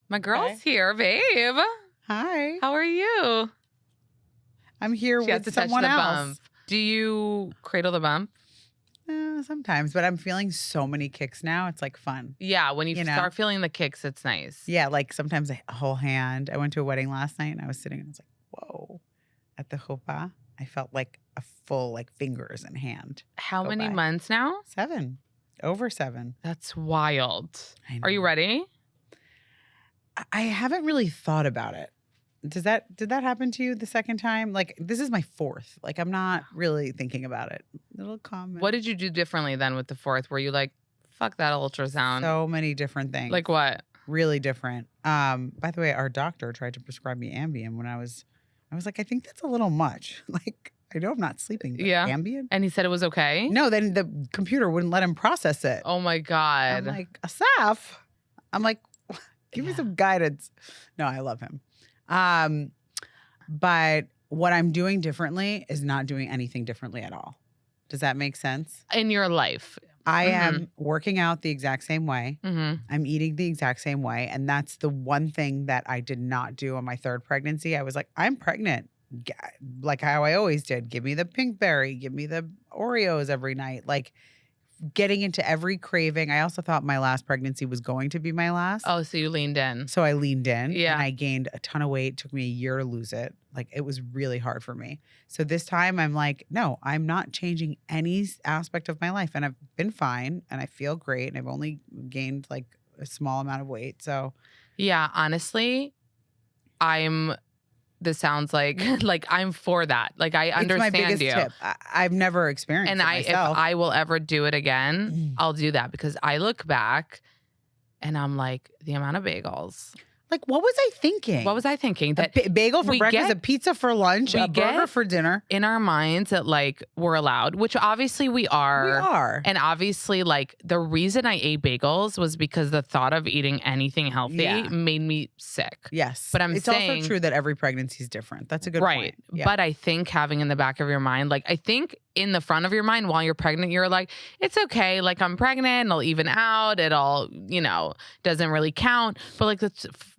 My girl's here, babe. Hi. How are you? I'm here She has with to touch someone the else. bump. Do you cradle the bump? Sometimes, but I'm feeling so many kicks now. It's like fun. Yeah, when you You know? start feeling the kicks, it's nice. Yeah, like sometimes a whole hand. I went to a wedding last night and I was sitting and I was like, whoa. At the chuppah, I felt like a full like fingers and hand. How go many by. months now? 7. Over 7. That's wild. I Are you know. ready? I haven't really thought about it. Did that happen to you the second time? Like this is my 4th. Like I'm not really thinking about it. Little comment. What did you do differently then with the 4th? Were you like, fuck that ultrasound? So many different things. Like what? Really different. By the way, our doctor tried to prescribe me Ambien when I was like, I think that's a little much. Like, I know I'm not sleeping, but Yeah. Ambien? And he said it was okay? No, then the computer wouldn't let him process it. Oh my God. I'm like, Asaf. I'm like, give me some guidance. No, I love him. But what I'm doing differently is not doing anything differently at all. Does that make sense? In your life. I am working out the exact same way. Mm-hmm. I'm eating the exact same way. And that's the one thing that I did not do on my 3rd pregnancy. I was like, I'm pregnant. Like how I always did. Give me the pink berry. Give me the Oreos every night. Like getting into every craving. I also thought my last pregnancy was going to be my last. Oh, so you leaned in. So I leaned in. Yeah. And I gained a ton of weight. It took me a year to lose it. Like it was really hard for me. So this time I'm like, no, I'm not changing any aspect of my life. And I've been fine and I feel great. And I've only gained like a small amount of weight. So yeah, honestly, this sounds like I'm for that. Like I understand it's my biggest you. tip. I've never experienced And it if myself. I will ever do it again, I'll do that because I look back and I'm like, the amount of bagels. Like, what was I thinking? What was I thinking? That a bagel for we breakfast, get- a pizza for lunch, we a burger get- for dinner. in our minds that like we're allowed, which obviously we are. We are. And obviously, like the reason I ate bagels was because the thought of eating anything healthy Yeah. made me sick. Yes. But it's saying- also true that every pregnancy is different. That's a good Right. point. Yeah. But I think having in the back of your mind, like I think in the front of your mind while you're pregnant, you're like, it's okay. Like I'm pregnant, it'll even out. It'll, doesn't really count. But like the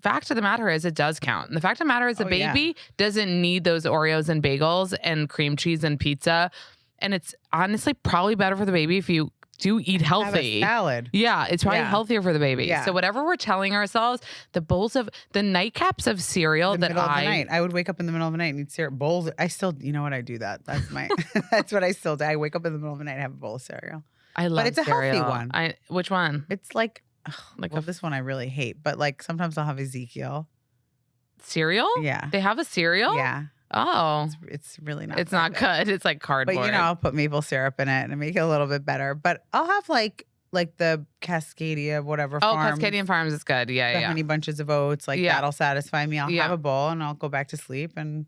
fact of the matter is it does count. And the fact of the matter is the baby doesn't need those Oreos and bagels and cream cheese and pizza. And it's honestly probably better for the baby if you do eat Have healthy. a salad. Yeah, it's probably healthier for the baby. Yeah. So whatever we're telling ourselves, the nightcaps of cereal The that middle of the night. I would wake up in the middle of the night and eat cereal bowls. I still, you know what? I do that. That's my, that's what I still do. I wake up in the middle of the night and have a bowl of cereal. I love But it's a cereal. healthy one. Which one? It's like, Like well, this one I really hate, but like sometimes I'll have Ezekiel. Cereal? Yeah. They have a cereal? Yeah. Oh. It's really not. It's that not good. It's like cardboard. But I'll put maple syrup in it and make it a little bit better. But I'll have like the Cascadia, whatever farm. Cascadian Farms is good. Yeah, the yeah. honey bunches of oats. Like Yeah. that'll satisfy me. I'll Yeah. have a bowl and I'll go back to sleep and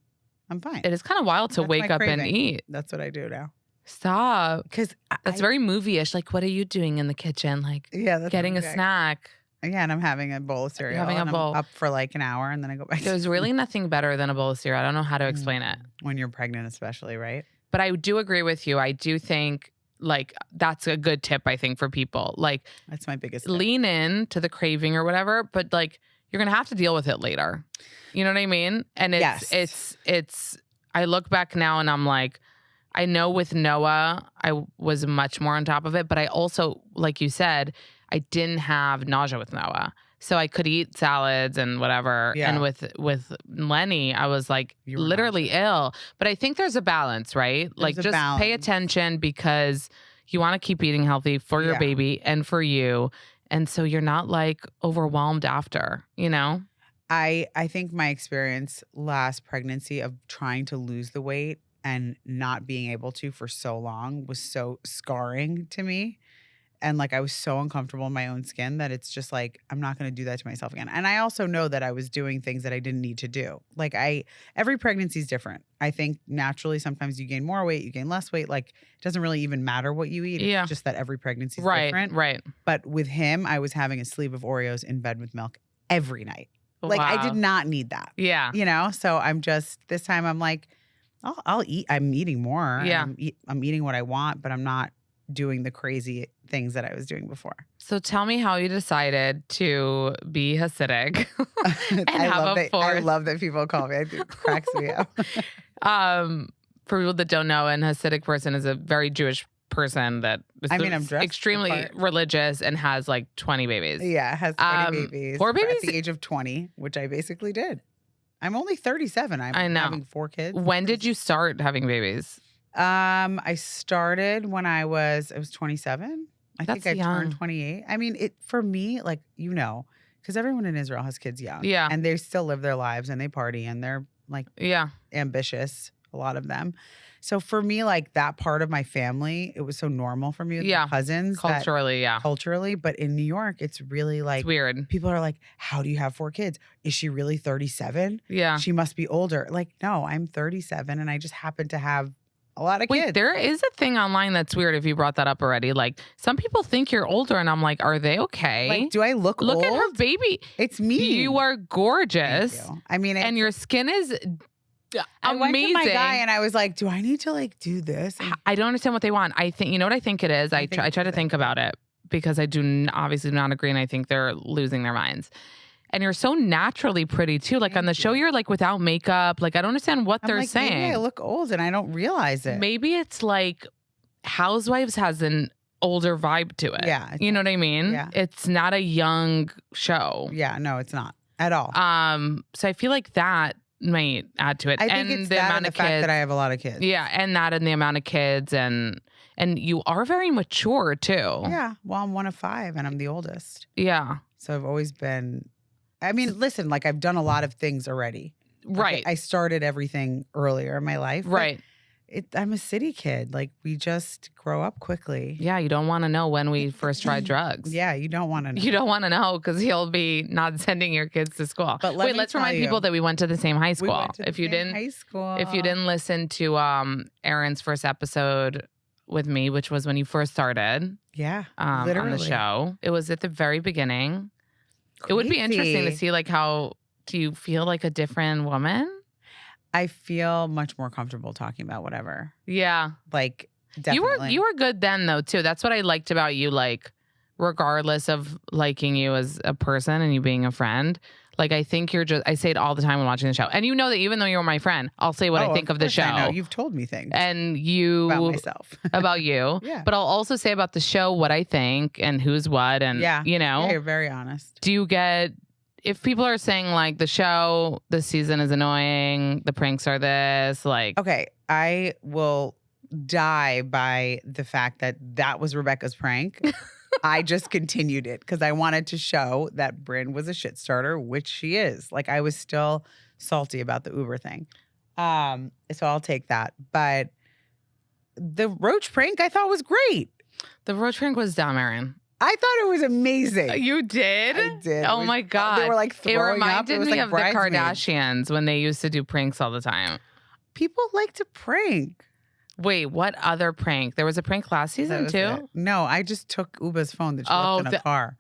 I'm fine. It is kind of wild to That's wake my up and craving. eat. That's what I do now. Stop. Because That's very movie-ish. Like, what are you doing in the kitchen? Like, that's getting a exact- snack. Yeah, and I'm having a bowl of cereal. having a and I'm bowl. up for like an hour and then I go back to There's sleep. really nothing better than a bowl of cereal. I don't know how to explain it. When you're pregnant especially, right? But I do agree with you. I do think, like, that's a good tip, I think, for people. Like, That's my biggest tip. lean in to the craving or whatever, but like you're gonna have to deal with it later. You know what I mean? And it's I look back now and I'm like, I know with Noah I was much more on top of it, but I also, like you said, I didn't have nausea with Noah. So I could eat salads and whatever. Yeah. And with Lenny, I was like You were literally ill. But I think there's a balance, right? Like a just pay balance. attention because you want to keep eating healthy for your Yeah. baby and for you. And so you're not like overwhelmed after, I think my experience last pregnancy of trying to lose the weight and not being able to for so long was so scarring to me. And like I was so uncomfortable in my own skin that it's just like, I'm not going to do that to myself again. And I also know that I was doing things that I didn't need to do. Like every pregnancy is different. I think naturally sometimes you gain more weight, you gain less weight. Like it doesn't really even matter what you eat. Yeah. It's just that every pregnancy is right, different. right. But with him, I was having a sleeve of Oreos in bed with milk every night. Like I Wow. did not need that. Yeah. So I'm just, this time I'm like, I'll eat. I'm eating more. Yeah. I'm eating what I want, but I'm not doing the crazy things that I was doing before. So tell me how you decided to be Hasidic and have a fourth. I love that people call me. It cracks me up. For people that don't know, an Hasidic person is a very Jewish person that is I'm dressed extremely religious and has like 20 babies. Yeah, has 20 babies. 4 babies? At the age of 20, which I basically did. I'm only 37. I know. Having 4 kids. When did you start having babies? I started when I was 27. I think I turned 28. I mean, for me, like, because everyone in Israel has kids young. Yeah. And they still live their lives and they party and they're like ambitious, a lot of them. So for me, like that part of my family, it was so normal for me with my cousins. Culturally. Culturally. But in New York, it's really like. It's weird. People are like, how do you have 4 kids? Is she really 37? Yeah. She must be older. Like, no, I'm 37 and I just happen to have a lot of kids. There is a thing online that's weird if you brought that up already. Like, some people think you're older, and I'm like, are they okay? Like, do I look old? Look at her baby. It's me. You are gorgeous. Thank you. I mean, and your skin is I went amazing. to my guy and I was like, do I need to like do this? And I don't understand what they want. I think, you know what I think it is? I try to think about it because I do obviously not agree, and I think they're losing their minds. And you're so naturally pretty too. Like on the show, you're like without makeup. Like I don't understand what they're saying. Maybe I look old and I don't realize it. Maybe it's like Housewives has an older vibe to it. Yeah. You know what I mean? Yeah. It's not a young show. Yeah, no, it's not at all. So I feel like that might add to it. I think it's that and the fact that I have a lot of kids. Yeah, and that and the amount of kids and you are very mature too. Yeah. Well, I'm one of 5 and I'm the oldest. Yeah. So I've always been. I mean, listen, like I've done a lot of things already. Right. I started everything earlier in my life. Right. I'm a city kid. Like we just grow up quickly. Yeah, you don't want to know when we first tried drugs. Yeah, you don't want to know. You don't want to know because he'll be not sending your kids to school. But let's remind people that we went to the same high school. We went to the same high school. If you didn't listen to Erin's first episode with me, which was when you first started. Yeah, on the show. It was at the very beginning. Crazy. It would be interesting to see like how do you feel like a different woman? I feel much more comfortable talking about whatever. Yeah. Like definitely. You were good then though too. That's what I liked about you, like regardless of liking you as a person and you being a friend. Like I think I say it all the time when watching the show. And you know that even though you're my friend, I'll say what I think of the show. I know. You've told me things. And you about myself. About you. Yeah. But I'll also say about the show what I think and who's what and you know. Yeah, you're very honest. Do you get if people are saying like the show this season is annoying, the pranks are this, like okay, I will die by the fact that was Rebecca's prank. I just continued it because I wanted to show that Brynn was a shit starter, which she is. Like I was still salty about the Uber thing. So I'll take that. But the roach prank I thought was great. The roach prank was dumb, Erin. I thought it was amazing. You did? I did. Oh my God. They were like throwing up. It reminded me like of the Kardashians when they used to do pranks all the time. People like to prank. Wait, what other prank? There was a prank last season too? It. No, I just took Uba's phone that she left in a car.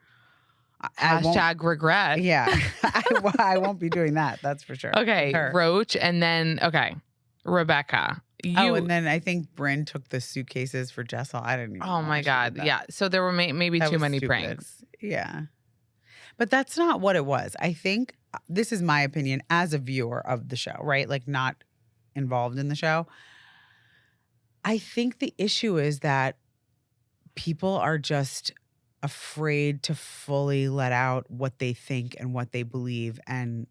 Hashtag regret. Yeah. I won't be doing that. That's for sure. Okay. Roach and then, Rebecca. And then I think Brynn took the suitcases for Jessel. I didn't even Oh my God. Yeah. So there were maybe too many pranks. Yeah. But that's not what it was. I think this is my opinion as a viewer of the show, right? Like not involved in the show. I think the issue is that people are just afraid to fully let out what they think and what they believe and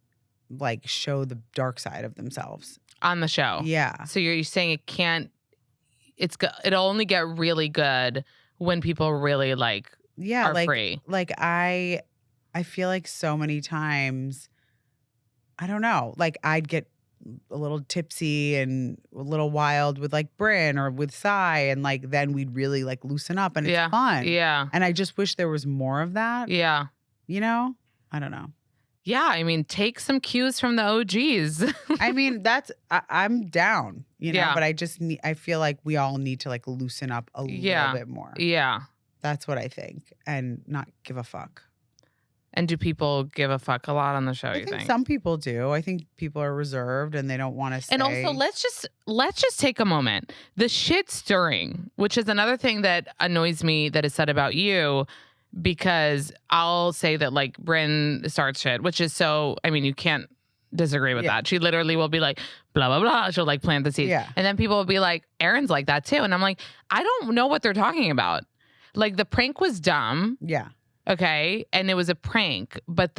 like show the dark side of themselves. On the show. Yeah. So you're saying it'll only get really good when people really are free. Like I feel like so many times, I don't know, like I'd get a little tipsy and a little wild with like Brynn or with Sai and like then we'd really like loosen up and it's fun. Yeah. And I just wish there was more of that. Yeah. You know? I don't know. Yeah, I mean, take some cues from the OGs. I mean, I'm down, you know, but I feel like we all need to like loosen up a little bit more. Yeah. That's what I think and not give a fuck. And do people give a fuck a lot on the show, I you think think? some people do. I think people are reserved and they don't want to say. And also, let's just take a moment. The shit stirring, which is another thing that annoys me that is said about you, because I'll say that like Brynn starts shit, which is so. I mean, you can't disagree with that. She literally will be like blah blah blah. She'll like plant the seeds, and then people will be like, Erin's like that too, and I'm like, I don't know what they're talking about. Like the prank was dumb. Yeah. Okay, and it was a prank, but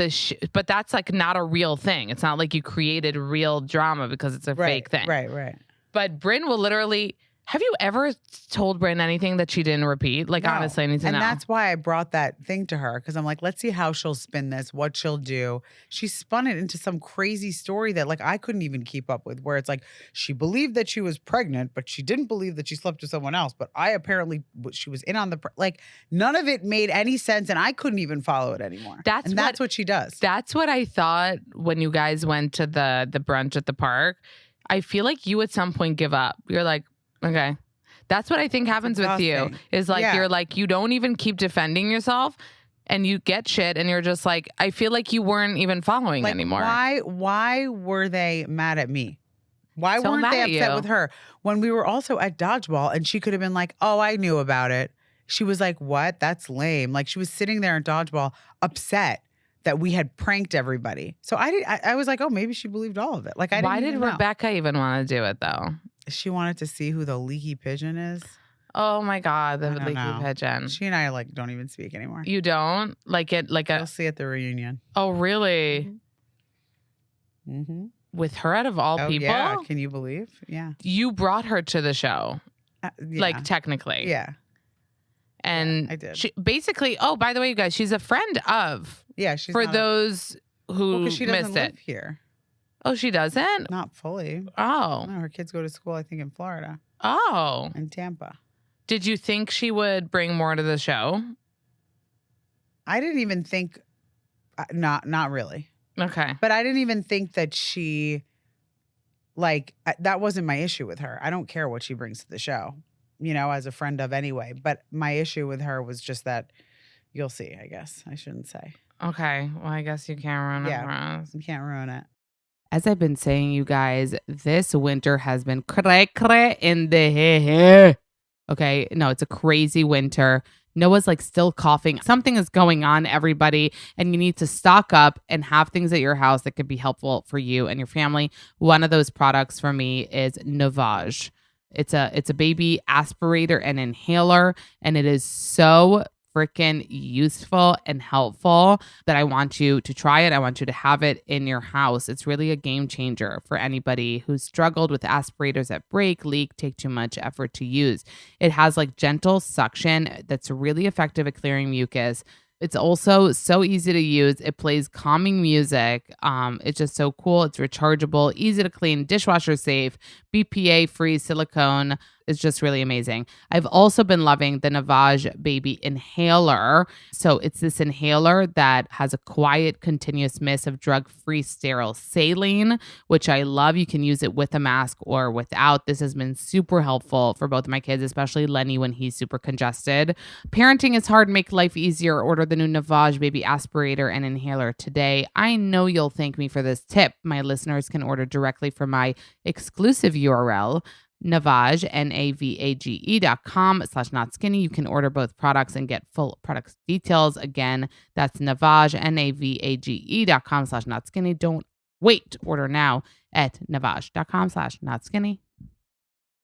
but that's like not a real thing. It's not like you created real drama because it's a fake thing. Right. But Brynn will literally. Have you ever told Brynn anything that she didn't repeat? Like, No. honestly, I need to know. And that's why I brought that thing to her, because I'm like, let's see how she'll spin this, what she'll do. She spun it into some crazy story that like I couldn't even keep up with, where it's like she believed that she was pregnant, but she didn't believe that she slept with someone else. But she was in on the like none of it made any sense, and I couldn't even follow it anymore. That's what she does. That's what I thought when you guys went to the brunch at the park. I feel like you at some point give up. You're like, okay. That's what I think happens with you. Is like you're like you don't even keep defending yourself, and you get shit, and you're just like, I feel like you weren't even following like, anymore. Why were they mad at me? Why weren't they upset with her when we were also at dodgeball and she could have been like, oh, I knew about it. She was like, what? That's lame. Like she was sitting there in dodgeball upset that we had pranked everybody. So I was like, oh, maybe she believed all of it. Like Why did Rebecca even want to do it though? She wanted to see who the leaky pigeon is. Oh my God, the leaky pigeon. She and I like don't even speak anymore. You don't? Like it like You'll see at the reunion. Oh, really? Mm-hmm. With her out of all people? Yeah, can you believe? Yeah. You brought her to the show. Like technically. Yeah. And I did. She basically, oh, by the way, you guys, she's a friend of. Yeah, she's for those who she missed doesn't live here. Oh, she doesn't? Not fully. Oh. No, her kids go to school, I think, in Florida. Oh. In Tampa. Did you think she would bring more to the show? I didn't even think, not really. Okay. But I didn't even think that she, like, that wasn't my issue with her. I don't care what she brings to the show, you know, as a friend of anyway. But my issue with her was just that, you'll see, I guess. I shouldn't say. Okay. Well, I guess you can't ruin it for us. You can't ruin it. As I've been saying, you guys, this winter has been cray in the hair. Okay. No, it's a crazy winter. Noah's like still coughing. Something is going on, everybody, and you need to stock up and have things at your house that could be helpful for you and your family. One of those products for me is Navage. It's a baby aspirator and inhaler, and it is so freaking useful and helpful that I want you to try it. I want you to have it in your house. It's really a game changer for anybody who's struggled with aspirators that break, leak, take too much effort to use. It has like gentle suction that's really effective at clearing mucus. It's also so easy to use. It plays calming music. It's just so cool. It's rechargeable, easy to clean, dishwasher safe, BPA free silicone. It's just really amazing. I've also been loving the Navage Baby Inhaler. So it's this inhaler that has a quiet, continuous mist of drug-free sterile saline, which I love. You can use it with a mask or without. This has been super helpful for both of my kids, especially Lenny when he's super congested. Parenting is hard. Make life easier. Order the new Navage Baby Aspirator and Inhaler today. I know you'll thank me for this tip. My listeners can order directly from my exclusive URL, Navage, NAVAGE.com/notskinny. You can order both products and get full product details. Again, that's Navage, NAVAGE.com/notskinny. Don't wait. Order now at Navage.com/notskinny.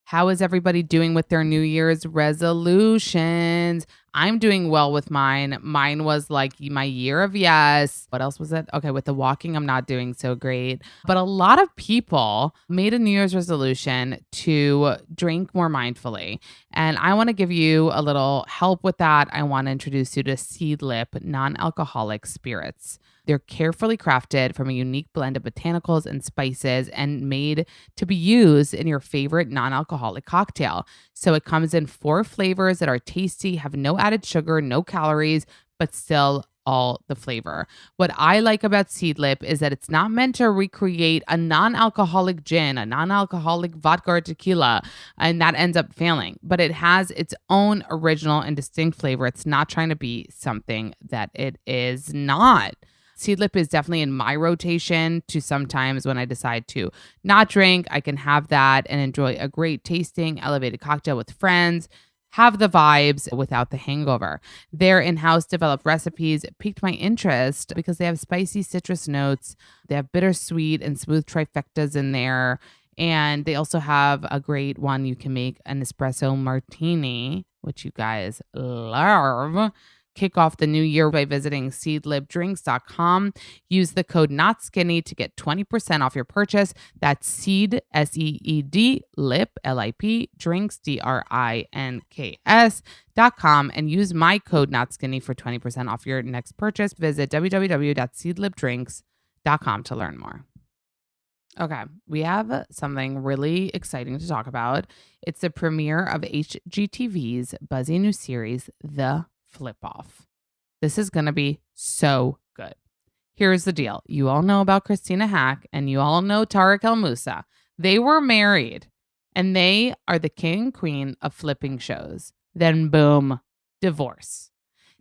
How is everybody doing with their New Year's resolutions? I'm doing well with mine. Mine was like my year of yes. What else was it? Okay, with the walking, I'm not doing so great. But a lot of people made a New Year's resolution to drink more mindfully. And I want to give you a little help with that. I want to introduce you to Seedlip non-alcoholic spirits. They're carefully crafted from a unique blend of botanicals and spices and made to be used in your favorite non-alcoholic cocktail. So it comes in 4 flavors that are tasty, have no added sugar, no calories, but still all the flavor. What I like about Seedlip is that it's not meant to recreate a non-alcoholic gin, a non-alcoholic vodka or tequila, and that ends up failing. But it has its own original and distinct flavor. It's not trying to be something that it is not. Seedlip is definitely in my rotation to sometimes when I decide to not drink, I can have that and enjoy a great tasting, elevated cocktail with friends, have the vibes without the hangover. Their in-house developed recipes piqued my interest because they have spicy citrus notes, they have bittersweet and smooth trifectas in there, and they also have a great one you can make, an espresso martini, which you guys love. Kick off the new year by visiting seedlipdrinks.com. Use the code NOTSKINNY to get 20% off your purchase. That's seed, S-E-E-D, lip, L-I-P, drinks, D-R-I-N-K-S.com, and use my code NOTSKINNY for 20% off your next purchase. Visit www.seedlipdrinks.com to learn more. Okay, we have something really exciting to talk about. It's the premiere of HGTV's buzzy new series, The Flip Off. This is going to be so good. Here's the deal. You all know about Christina Hack and you all know Tarek El Moussa. They were married and they are the king and queen of flipping shows. Then boom, divorce.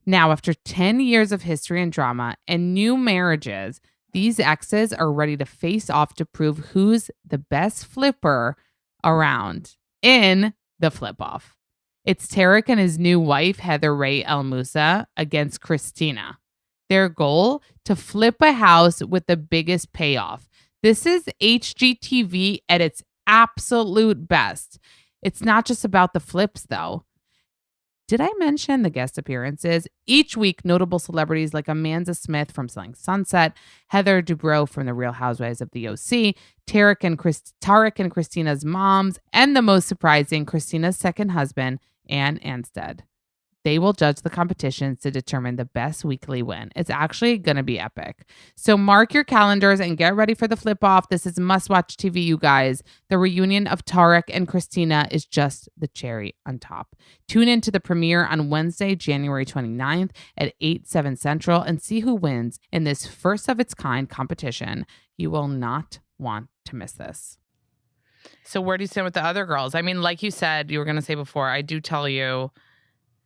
Now, after 10 years of history and drama and new marriages, these exes are ready to face off to prove who's the best flipper around in The Flip Off. It's Tarek and his new wife, Heather Ray El Moussa, against Christina. Their goal? To flip a house with the biggest payoff. This is HGTV at its absolute best. It's not just about the flips, though. Did I mention the guest appearances? Each week, notable celebrities like Amanda Smith from Selling Sunset, Heather Dubrow from The Real Housewives of the OC, Tarek and Christina's moms, and the most surprising, Christina's second husband, Ann Anstead. They will judge the competitions to determine the best weekly win. It's actually going to be epic. So mark your calendars and get ready for the flip off. This is must-watch TV, you guys. The reunion of Tarek and Christina is just the cherry on top. Tune in to the premiere on Wednesday, January 29th at 8/7 Central and see who wins in this first-of-its-kind competition. You will not want to miss this. So where do you stand with the other girls? I mean, like you said, you were going to say before, I do tell you,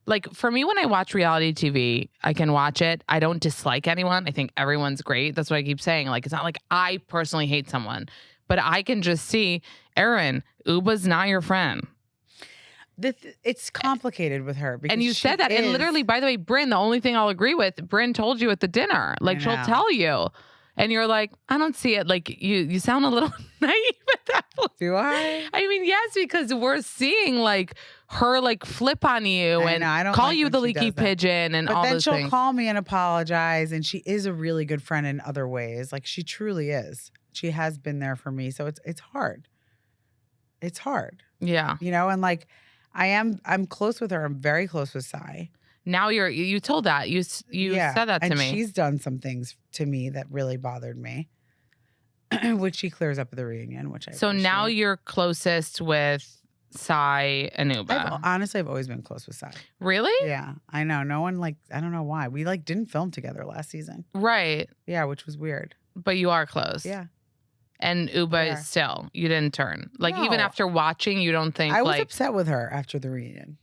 like, for me, when I watch reality TV, I can watch it. I don't dislike anyone. I think everyone's great. That's what I keep saying. Like, it's not like I personally hate someone, but I can just see, Erin, Uba's not your friend. It's complicated with her. Because and you said that. And literally, by the way, Brynn, the only thing I'll agree with, Brynn told you at the dinner. Like, she'll tell you. And you're like, I don't see it. Like, you sound a little naive at that point. Do I? I mean, yes, because we're seeing, like, her, like, flip on you and call like you the leaky pigeon and all those things. But then she'll call me and apologize. And she is a really good friend in other ways. Like, she truly is. She has been there for me. So it's hard. It's hard. Yeah. You know, and, like, I'm close with her. I'm very close with Sai. Now you told that. You said that to me. And she's done some things to me that really bothered me, which she clears up at the reunion, which I appreciate. Now you're closest with Sai and Uba. Honestly, I've always been close with Sai. Really? Yeah, I know. No one, like, I don't know why. We, like, didn't film together last season. Right. Yeah, which was weird. But you are close. Yeah. And Uba is still, you didn't turn. Like, even after watching, you don't think, I was upset with her after the reunion.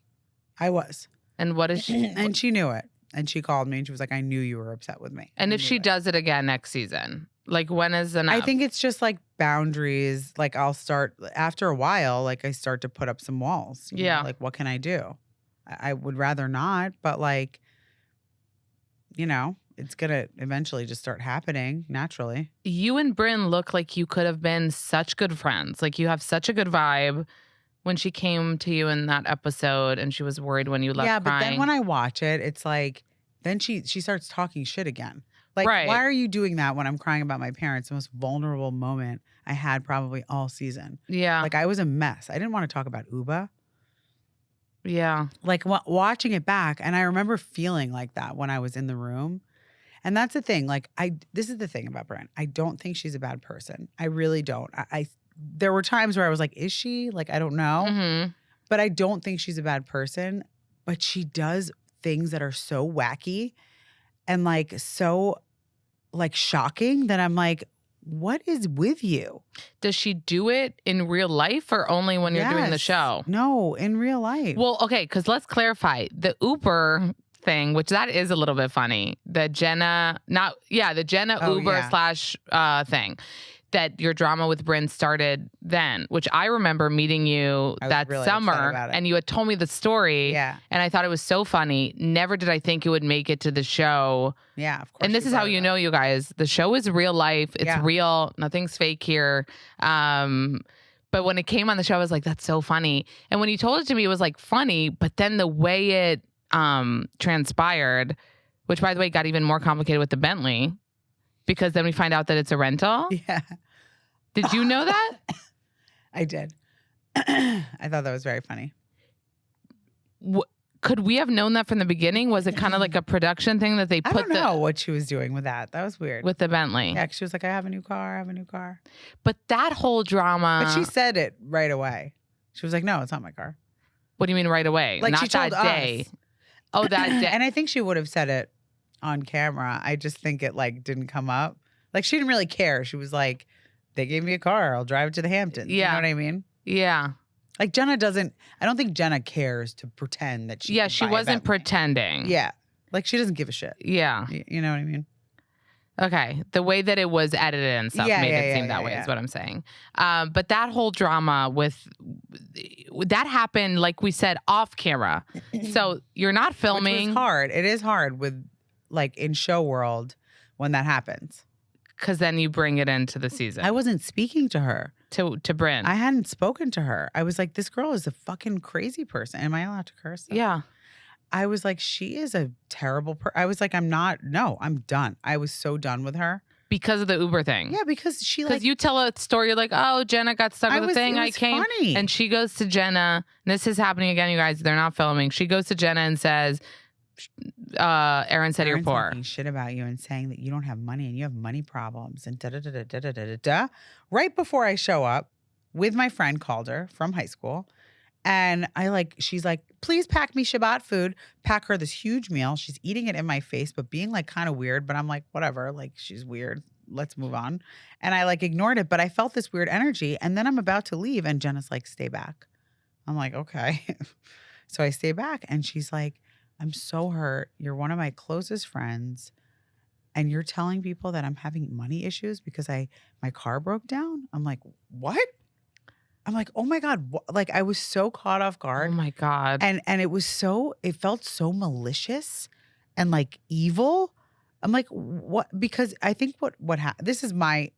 I was. And what is she? And she knew it. And she called me and she was like, I knew you were upset with me. And if she does it again next season, like, when is enough? I think it's just, like, boundaries. Like, I'll start, after a while, like, I start to put up some walls. You know? Like, what can I do? I would rather not, but, like, you know, it's going to eventually just start happening naturally. You and Brynn look like you could have been such good friends. Like, you have such a good vibe. When she came to you in that episode and she was worried when you left crying. But then when I watch it, it's like, then she starts talking shit again. Like, why are you doing that when I'm crying about my parents? The most vulnerable moment I had probably all season. Yeah. Like, I was a mess. I didn't want to talk about Uba. Yeah. Like, watching it back, and I remember feeling like that when I was in the room. And that's the thing. Like, this is the thing about Brynn. I don't think she's a bad person. I really don't. There were times where I was like, is she? Like, I don't know. Mm-hmm. But I don't think she's a bad person. But she does things that are so wacky. and like so like shocking that I'm like, what is with you? Does she do it in real life or only when you're doing the Yes. show? No, in real life. Well, okay, because let's clarify the Uber thing, which that is a little bit funny. The Jenna, the Jenna Uber / thing. That your drama with Brynn started then, which I remember meeting you that really summer, upset about it. and you had told me the story, and I thought it was so funny. Never did I think it would make it to the show. Yeah, of course. And this is how you know, you guys, the show is real life. It's real. Nothing's fake here. But when it came on the show, I was like, that's so funny. And when you told it to me, it was like funny. But then the way it transpired, which by the way got even more complicated with the Bentley. Because then we find out that it's a rental? Yeah. Did you know that? I did. I thought that was very funny. Could we have known that from the beginning? Was it kind of like a production thing that they put? I don't know what she was doing with that. That was weird. With the Bentley. Yeah, she was like, I have a new car. But that whole drama. But she said it right away. She was like, no, it's not my car. What do you mean right away? Like not she told that day. us. Oh, that day. And I think she would have said it on camera. I just think it like didn't come up. Like she didn't really care. She was like, they gave me a car. I'll drive it to the Hamptons. Yeah. You know what I mean? Yeah. Like Jenna doesn't, I don't think Jenna cares to pretend that she Yeah, she wasn't pretending. Yeah. Like she doesn't give a shit. Yeah. You know what I mean? Okay. The way that it was edited and stuff made it seem that way is what I'm saying. But that whole drama that happened, like we said, off camera. So you're not filming. Which was hard. It is hard with like in show world when that happens. Because then you bring it into the season. I wasn't speaking to her. To Brynn. I hadn't spoken to her. I was like, this girl is a fucking crazy person. Am I allowed to curse? Yeah. I was like, she is a terrible person. I was like, I'm done. I was so done with her. Because of the Uber thing. Yeah, because she like. Because you tell a story, you're like, oh, Jenna got stuck with the thing. I came. Funny. And she goes to Jenna. And this is happening again, you guys. They're not filming. She goes to Jenna and says, Erin said you're poor. Talking shit about you and saying that you don't have money and you have money problems and da da da da da da da da. Right before I show up with my friend Calder from high school. And she's like, please pack me Shabbat food. Pack her this huge meal. She's eating it in my face, but being like kind of weird. But I'm like, whatever. Like she's weird. Let's move on. And I like ignored it, but I felt this weird energy. And then I'm about to leave and Jenna's like, stay back. I'm like, okay. So I stay back and she's like, I'm so hurt. You're one of my closest friends. And you're telling people that I'm having money issues because my car broke down? I'm like, what? I'm like, oh my God. Like I was so caught off guard. Oh my God. And it felt so malicious and like evil. I'm like, what? Because I think what happened, this is my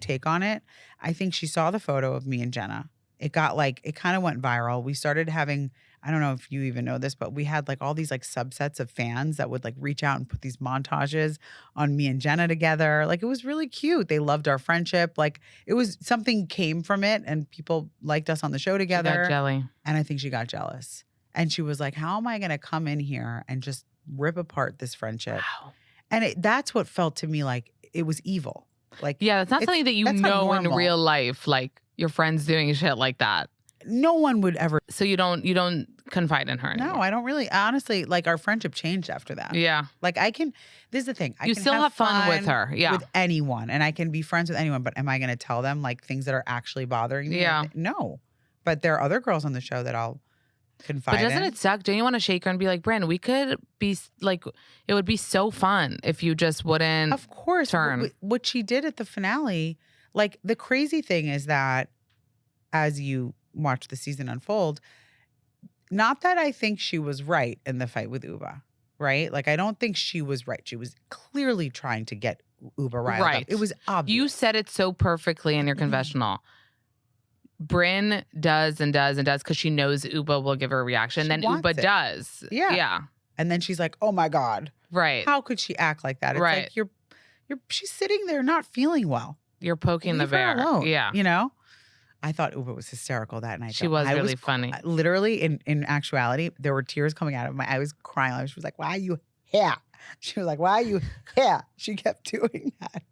take on it. I think she saw the photo of me and Jenna. It kind of went viral. We started having, I don't know if you even know this, but we had like all these like subsets of fans that would like reach out and put these montages on me and Jenna together. Like it was really cute. They loved our friendship. Like it was something came from it and people liked us on the show together. She got jelly. And I think she got jealous. And she was like, how am I going to come in here and just rip apart this friendship? Wow. And that's what felt to me like it was evil. Like, yeah, it's not something that you know in real life, like your friends doing shit like that. No one would ever. So you don't confide in her anymore. No, I don't really. Honestly, like our friendship changed after that. Yeah. Like this is the thing. I you can still have fun with her. Yeah. With anyone. And I can be friends with anyone. But am I going to tell them like things that are actually bothering me? Yeah. No. But there are other girls on the show that I'll confide in. But doesn't it suck? Don't you want to shake her and be like, Brynn, we could be like, it would be so fun if you just wouldn't. Of course. Turn. What she did at the finale, like the crazy thing is that as you watch the season unfold, not that I think she was right in the fight with Uba, right? Like I don't think she was right. She was clearly trying to get Uba riled up. It was obvious. You said it so perfectly in your confessional. Brynn does and does and does because she knows Uba will give her a reaction. Then Uba does. Yeah. Yeah. And then she's like, oh my God. Right. How could she act like that? It's right. like she's sitting there not feeling well. You're poking the bear. Alone, yeah. You know? I thought Uba was hysterical that night. She was really funny. Literally, in actuality, there were tears coming out of my. I was crying. She was like, "Why are you here?" She was like, "Why are you here?" She kept doing that.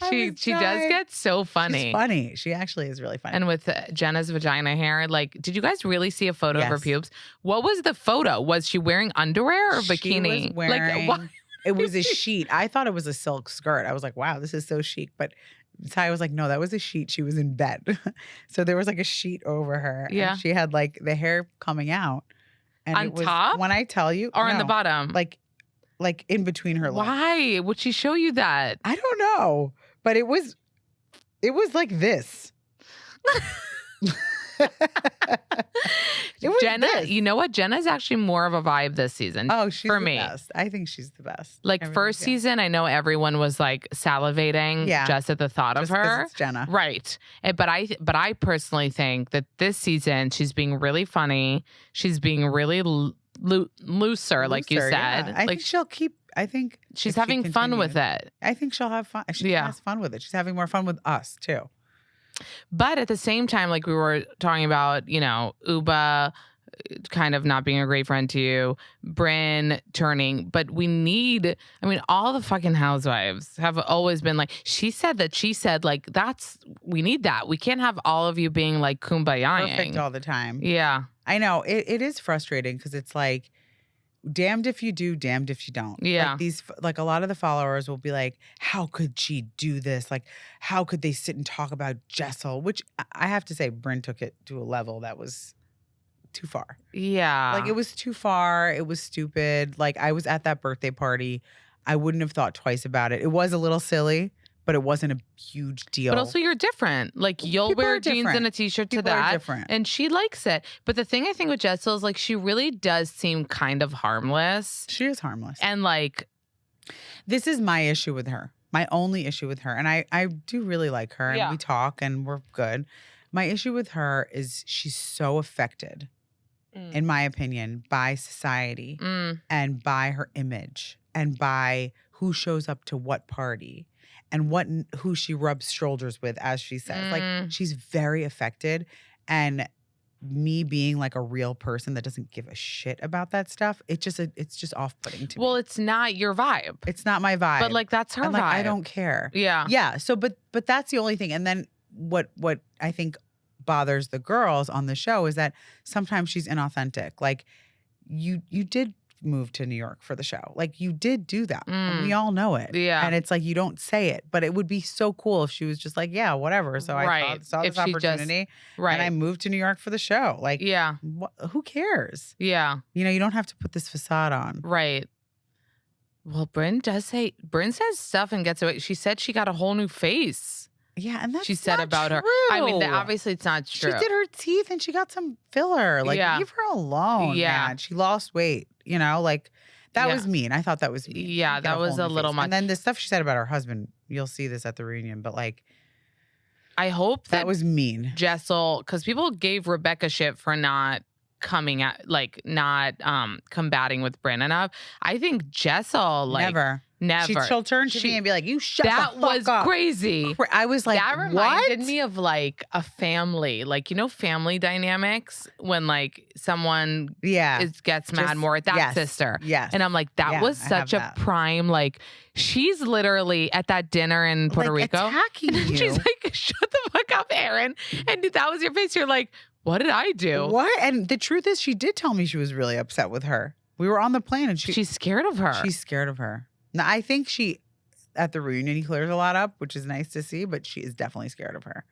She does get so funny. She's funny. She actually is really funny. And with Jenna's vagina hair, like, did you guys really see a photo of her pubes? What was the photo? Was she wearing underwear or bikini? She was wearing like, It was a sheet. I thought it was a silk skirt. I was like, wow, this is so chic. But Ty was like, no, that was a sheet. She was in bed. So there was like a sheet over her. Yeah. And she had like the hair coming out. And On it was, top? when I tell you. Or on the no, bottom? Like in between her legs. Why would she show you that? I don't know. But it was like this. It was Jenna, this. you know what? Jenna's actually more of a vibe this season. Oh, she's for the me. best. I think she's the best. Like I really first do. season, I know everyone was like salivating just at the thought Just of 'cause her. it's Jenna. Right. But I personally think that this season she's being really funny. She's being really looser, like you said. Yeah. I think she'll keep. I think she's if she having fun with continued, it. I think she'll have fun. She has fun with it. She's having more fun with us too. But at the same time, like we were talking about, you know, Uba kind of not being a great friend to you, Brynn turning, but we need, I mean, all the fucking housewives have always been like, she said like, we need that. We can't have all of you being like kumbayaing. Perfect all the time. Yeah. I know. It is frustrating because it's like, damned if you do, damned if you don't. Yeah. Like a lot of the followers will be like, how could she do this? Like, how could they sit and talk about Jessel? Which I have to say, Brynn took it to a level that was too far. Yeah. Like it was too far. It was stupid. Like I was at that birthday party. I wouldn't have thought twice about it. It was a little silly, but it wasn't a huge deal. But also you're different. Like you'll People wear are jeans different. and a t-shirt to People are that. different. And she likes it. But the thing I think with Jessel is like she really does seem kind of harmless. She is harmless. And like this is my issue with her. My only issue with her. And I do really like her and we talk and we're good. My issue with her is she's so affected, in my opinion, by society and by her image and by who shows up to what party and who she rubs shoulders with, as she says. Like she's very affected. And me being like a real person that doesn't give a shit about that stuff, it's just off-putting to me. Well, it's not your vibe. It's not my vibe. But like that's her And vibe. like I don't care. Yeah. Yeah. So but that's the only thing. And then what I think bothers the girls on the show is that sometimes she's inauthentic. Like you did move to New York for the show. Like you did do that. And we all know it. Yeah. And it's like you don't say it, but it would be so cool if she was just like, yeah, whatever. So I saw this opportunity and I moved to New York for the show. Like, yeah. Who cares? Yeah. You know, you don't have to put this facade on. Right. Well, Brynn says stuff and gets away. She said she got a whole new face. Yeah, and that's she said not about true. her. I mean, obviously it's not true. She did her teeth and she got some filler. Like, leave her alone. Yeah. Man. She lost weight. You know, like that was mean. I thought that was mean. Yeah, that was a little much. And then the stuff she said about her husband, you'll see this at the reunion, but like, I hope that was mean. Jessel, because people gave Rebecca shit for not coming at, like, not combating with Brynn enough. I think Jessel, like, Never. She'll turn to me and be like, you shut the fuck up. That was crazy. I was like, that reminded me of like a family, like, you know, family dynamics when like someone gets mad more at that sister. Yes. And I'm like, that was such a prime, like, she's literally at that dinner in Puerto Rico. Attacking you. She's like, shut the fuck up, Erin. And that was your face. You're like, what did I do? What? And the truth is, she did tell me she was really upset with her. We were on the plane and she's scared of her. She's scared of her. Now, I think at the reunion, he clears a lot up, which is nice to see, but she is definitely scared of her.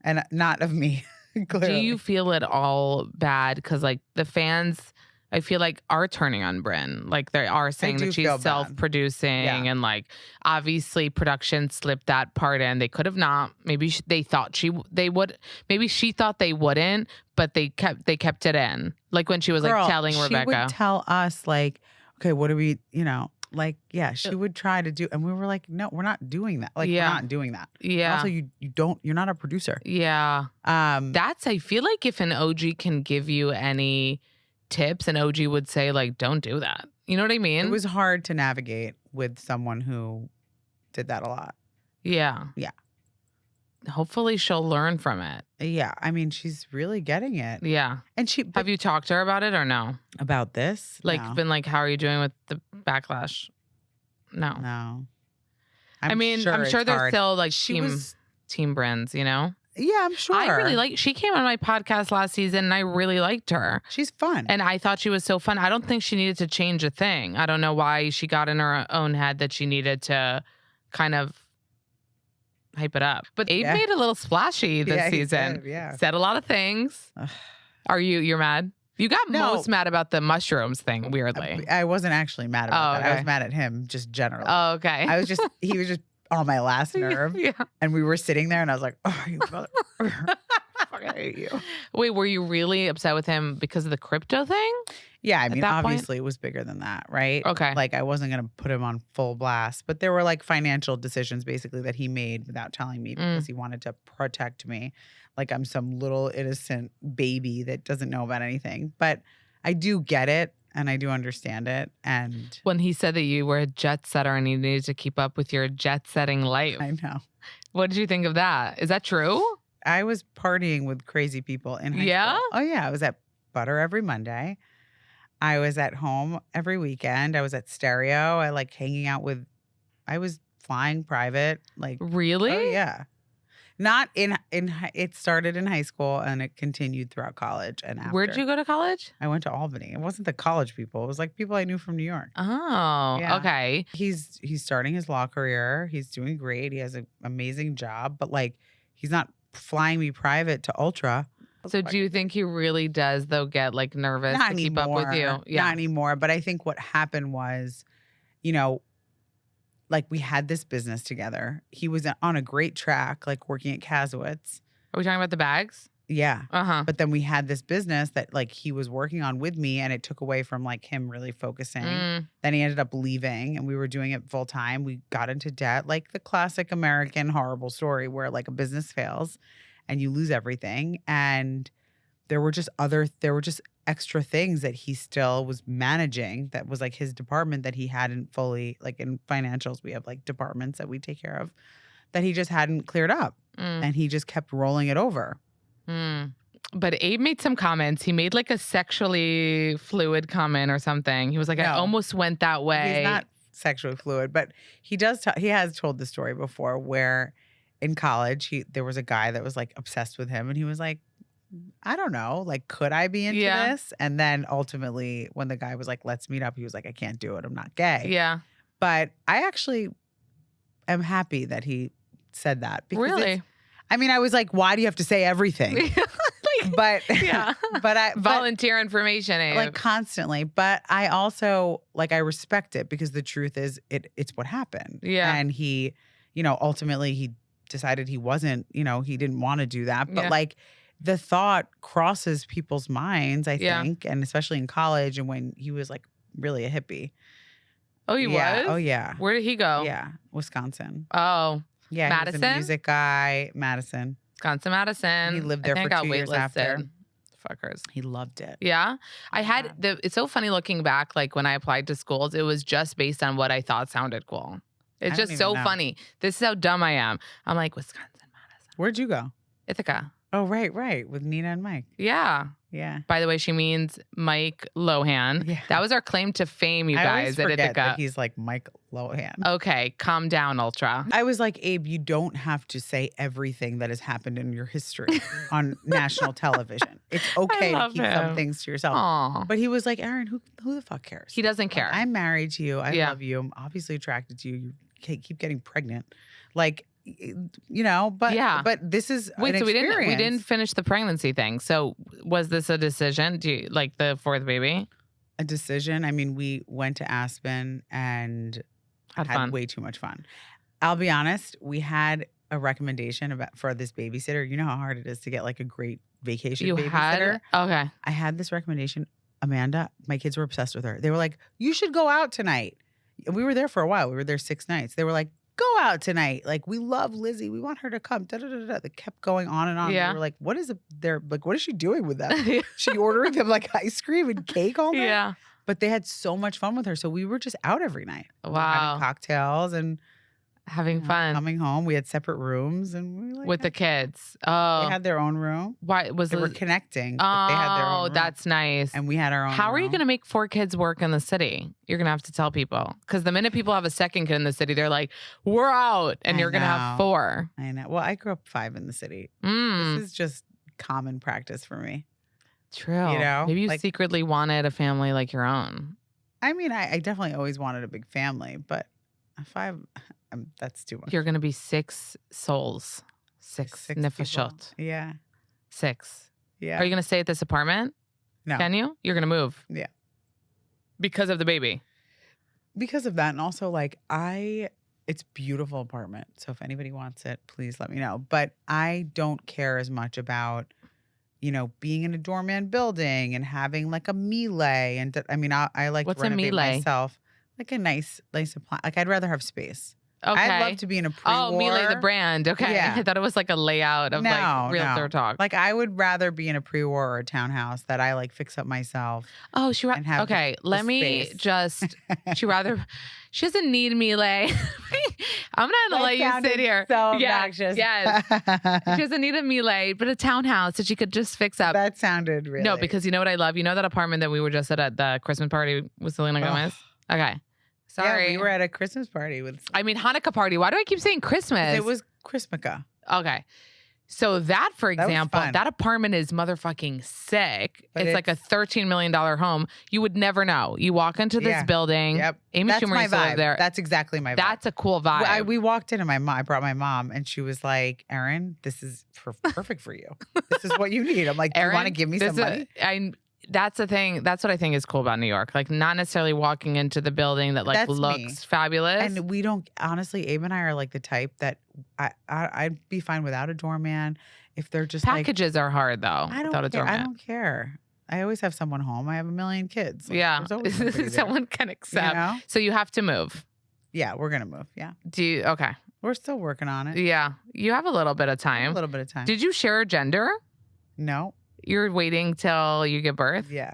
And not of me, clearly. Do you feel it all bad? Because, like, the fans, I feel like, are turning on Brynn. Like, they are saying that she's self-producing and, like, obviously production slipped that part in. They could have not. Maybe they thought they would. Maybe she thought they wouldn't, but they kept it in. Like, when she was, like, telling Rebecca. She would tell us, like, okay, what do we, you know, like, yeah, she would try to do, and we were like, no, we're not doing that. Like, we're not doing that. Yeah. Also, you're not a producer. Yeah. I feel like if an OG can give you any tips, an OG would say, like, don't do that. You know what I mean? It was hard to navigate with someone who did that a lot. Yeah. Yeah. Hopefully she'll learn from it. Yeah. I mean, she's really getting it. Yeah. And have you talked to her about it or no? About this? Like, no. Been like, how are you doing with the backlash? No. No. I'm sure they're still like team Brynns, you know? Yeah, I'm sure. I really like. She came on my podcast last season, and I really liked her. She's fun. And I thought she was so fun. I don't think she needed to change a thing. I don't know why she got in her own head that she needed to kind of hype it up. But Abe made a little splashy this season. Said a lot of things. You're mad? You got most mad about the mushrooms thing, weirdly. I wasn't actually mad about that. I was mad at him just generally. Oh, okay. He was just on my last nerve. Yeah. And we were sitting there and I was like, oh, you mother. I hate you. Wait, were you really upset with him because of the crypto thing? Yeah, I mean, obviously it was bigger than that, right? Okay. Like I wasn't going to put him on full blast, but there were like financial decisions basically that he made without telling me because he wanted to protect me. Like I'm some little innocent baby that doesn't know about anything. But I do get it and I do understand it. And when he said that you were a jet setter and you needed to keep up with your jet setting life. I know. What did you think of that? Is that true? I was partying with crazy people in high school. Oh, yeah. I was at Butter every Monday. I was at home every weekend. I was at Stereo. I like hanging out with, I was flying private. Like, really? Oh, yeah. Not it started in high school and it continued throughout college and after. Where'd you go to college? I went to Albany. It wasn't the college people. It was like people I knew from New York. Oh, Yeah. okay. He's starting his law career. He's doing great. He has an amazing job, but like he's not flying me private to Ultra. So do you think he really does though get like nervous to keep up with you? Yeah. Not anymore. But I think what happened was, you know, like we had this business together. He was on a great track, like working at Kasowitz. Are we talking about the bags? Yeah. Uh-huh. But then we had this business that like he was working on with me and it took away from like him really focusing. Then he ended up leaving and we were doing it full time. We got into debt, like the classic American horrible story where like a business fails and you lose everything. And there were just extra things that he still was managing that was like his department that he hadn't fully, like in financials, we have like departments that we take care of that he just hadn't cleared up. And he just kept rolling it over. But Abe made some comments. He made like a sexually fluid comment or something. He was like, I almost went that way. He's not sexually fluid, but he does. He has told the story before where in college, there was a guy that was like obsessed with him and he was like, I don't know, like, could I be into this? And then ultimately when the guy was like, let's meet up, he was like, I can't do it. I'm not gay. Yeah. But I actually am happy that he said that. Because really? I mean, I was like, why do you have to say everything? But yeah. but I volunteer information, Abe. Like constantly. But I also like I respect it because the truth is it's what happened. Yeah. And he, you know, ultimately he decided he wasn't, you know, he didn't want to do that. But like the thought crosses people's minds, I think, and especially in college and when he was like really a hippie. Oh, he was? Oh, yeah. Where did he go? Yeah, Wisconsin. Oh, yeah. Madison? He was a music guy, Madison. Wisconsin, Madison. He lived there for 2 years after. Fuckers. He loved it. Yeah. I had it's so funny looking back, like when I applied to schools, it was just based on what I thought sounded cool. It's just so funny. This is how dumb I am. I'm like, Wisconsin, Madison. Where'd you go? Ithaca. Oh, right. With Nina and Mike. Yeah. Yeah. By the way, she means Mike Lohan. Yeah. That was our claim to fame, you guys, at Ithaca. That he's like Mike Lohan. Okay, calm down, Ultra. I was like, Abe, you don't have to say everything that has happened in your history on national television. It's okay to keep some things to yourself. Aww. But he was like, Erin, who the fuck cares? He doesn't care. Like, I'm married to you. I love you. I'm obviously attracted to you. You keep getting pregnant. Like, you know, but this is wait. An So experience. we didn't finish the pregnancy thing. So was this a decision? Do you like the fourth baby? A decision. I mean, we went to Aspen and had way too much fun. I'll be honest. We had a recommendation for this babysitter. You know how hard it is to get like a great vacation babysitter. Okay. I had this recommendation. Amanda, my kids were obsessed with her. They were like, "You should go out tonight." And we were there for a while. We were there 6 nights. They were like, go out tonight. Like, we love Lizzie. We want her to come. Da, da, da, da. They kept going on and on. Yeah. We were like, what is she doing with them? She ordering them like ice cream and cake all night? Yeah. But they had so much fun with her. So we were just out every night. Wow. Having cocktails. And Having fun Coming home, we had separate rooms, and we like with the had fun. kids. They Oh, had their own room. why was They were Liz- connecting, but they had their own Oh, room. that's nice. And we had our own How are you room. going to make 4 kids work in the city? You're going to have to tell people. Because the minute people have a second kid in the city, they're like, we're out. And I you're going to have know. 4. I know. Well, I grew up 5 in the city. Mm, This is just common practice for me. true. You know, Maybe you like- secretly wanted a family like your own. I mean, I definitely always wanted a big family, but 5, that's too much. You're going to be 6 souls. 6 people. nefashot. Yeah. 6. Yeah. Are you going to stay at this apartment? No. Can you? You're going to move? Yeah. Because of the baby? Because of that, and also like it's beautiful apartment. So if anybody wants it, please let me know. But I don't care as much about, being in a doorman building and having like a melee. And I mean, I like What's to a renovate melee? myself, like a nice appliance. Like I'd rather have space. Okay. I'd love to be in a pre-war. Oh, Melee the brand. Okay. Yeah. I thought it was like a layout of like realtor talk. Like I would rather be in a pre-war or a townhouse that I like fix up myself. Oh, and have okay. the Let me space. just. She doesn't need Melee. I'm not gonna let you sit here. So yes, obnoxious. yes. She doesn't need a Melee, but a townhouse that she could just fix up. That sounded really. No, because you know what I love. You know that apartment that we were just at the Christmas party with Selena Gomez. Okay. Sorry. Yeah, we were at a Christmas party with. I mean Hanukkah party. Why do I keep saying Christmas? It was Christmas. Okay. So that, for That was example, fun. that apartment is motherfucking sick. But It's like a $13 million home. You would never know. You walk into this Yeah. building. Yep. Amy That's Schumer my used to live vibe. there. That's exactly my vibe. That's a cool vibe. We walked in and I brought my mom and she was like, Erin, this is perfect for you. This is what you need. I'm like, do you want to Erin, give me some money? That's the thing. That's what I think is cool about New York. Like not necessarily walking into the building that like That's looks me. fabulous. And we don't, honestly, Abe and I are like the type that I'd be fine without a doorman if they're just Packages are hard though. I without a don't care. I doorman. don't care. I always have someone home. I have a million kids. Like, Yeah. there's always somebody there, Someone can accept. you know? So you have to move. Yeah, we're going to move. Yeah. Do you? Okay. We're still working on it. Yeah. You have a little bit of A time. little bit of time. Did you share a gender? No. You're waiting till you give birth? Yeah.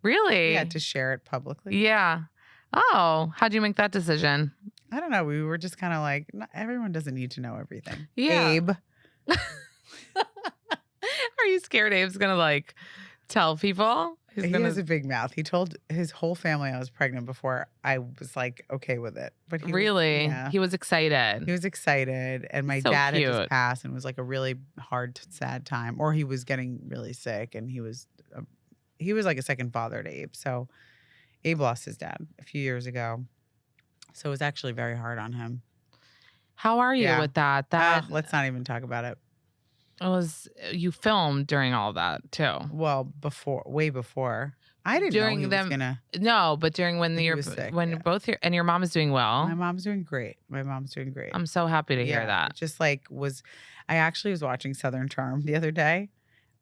Really? We had to share it publicly. Yeah. Oh, how'd you make that decision? I don't know. We were just kind of like, everyone doesn't need to know everything. Yeah. Abe. Are you scared Abe's gonna like tell people? He's He gonna... has a big mouth. He told his whole family I was pregnant before I was like okay with it. But he Really? yeah. He was excited. He was excited, and my So dad had cute. just passed, and it was like a really hard, sad time. Or he was getting really sick, and he was like a second father to Abe. So Abe lost his dad a few years ago, so it was actually very hard on him. How are you Yeah. with that? That Let's not even talk about it. was you filmed during all that too. Well, way before. I didn't During know he them- was gonna. No, but during when He you're was sick, when yeah. you're both here and your mom is doing well. My mom's doing great. I'm so happy to hear Yeah, that. it just like I actually was watching Southern Charm the other day.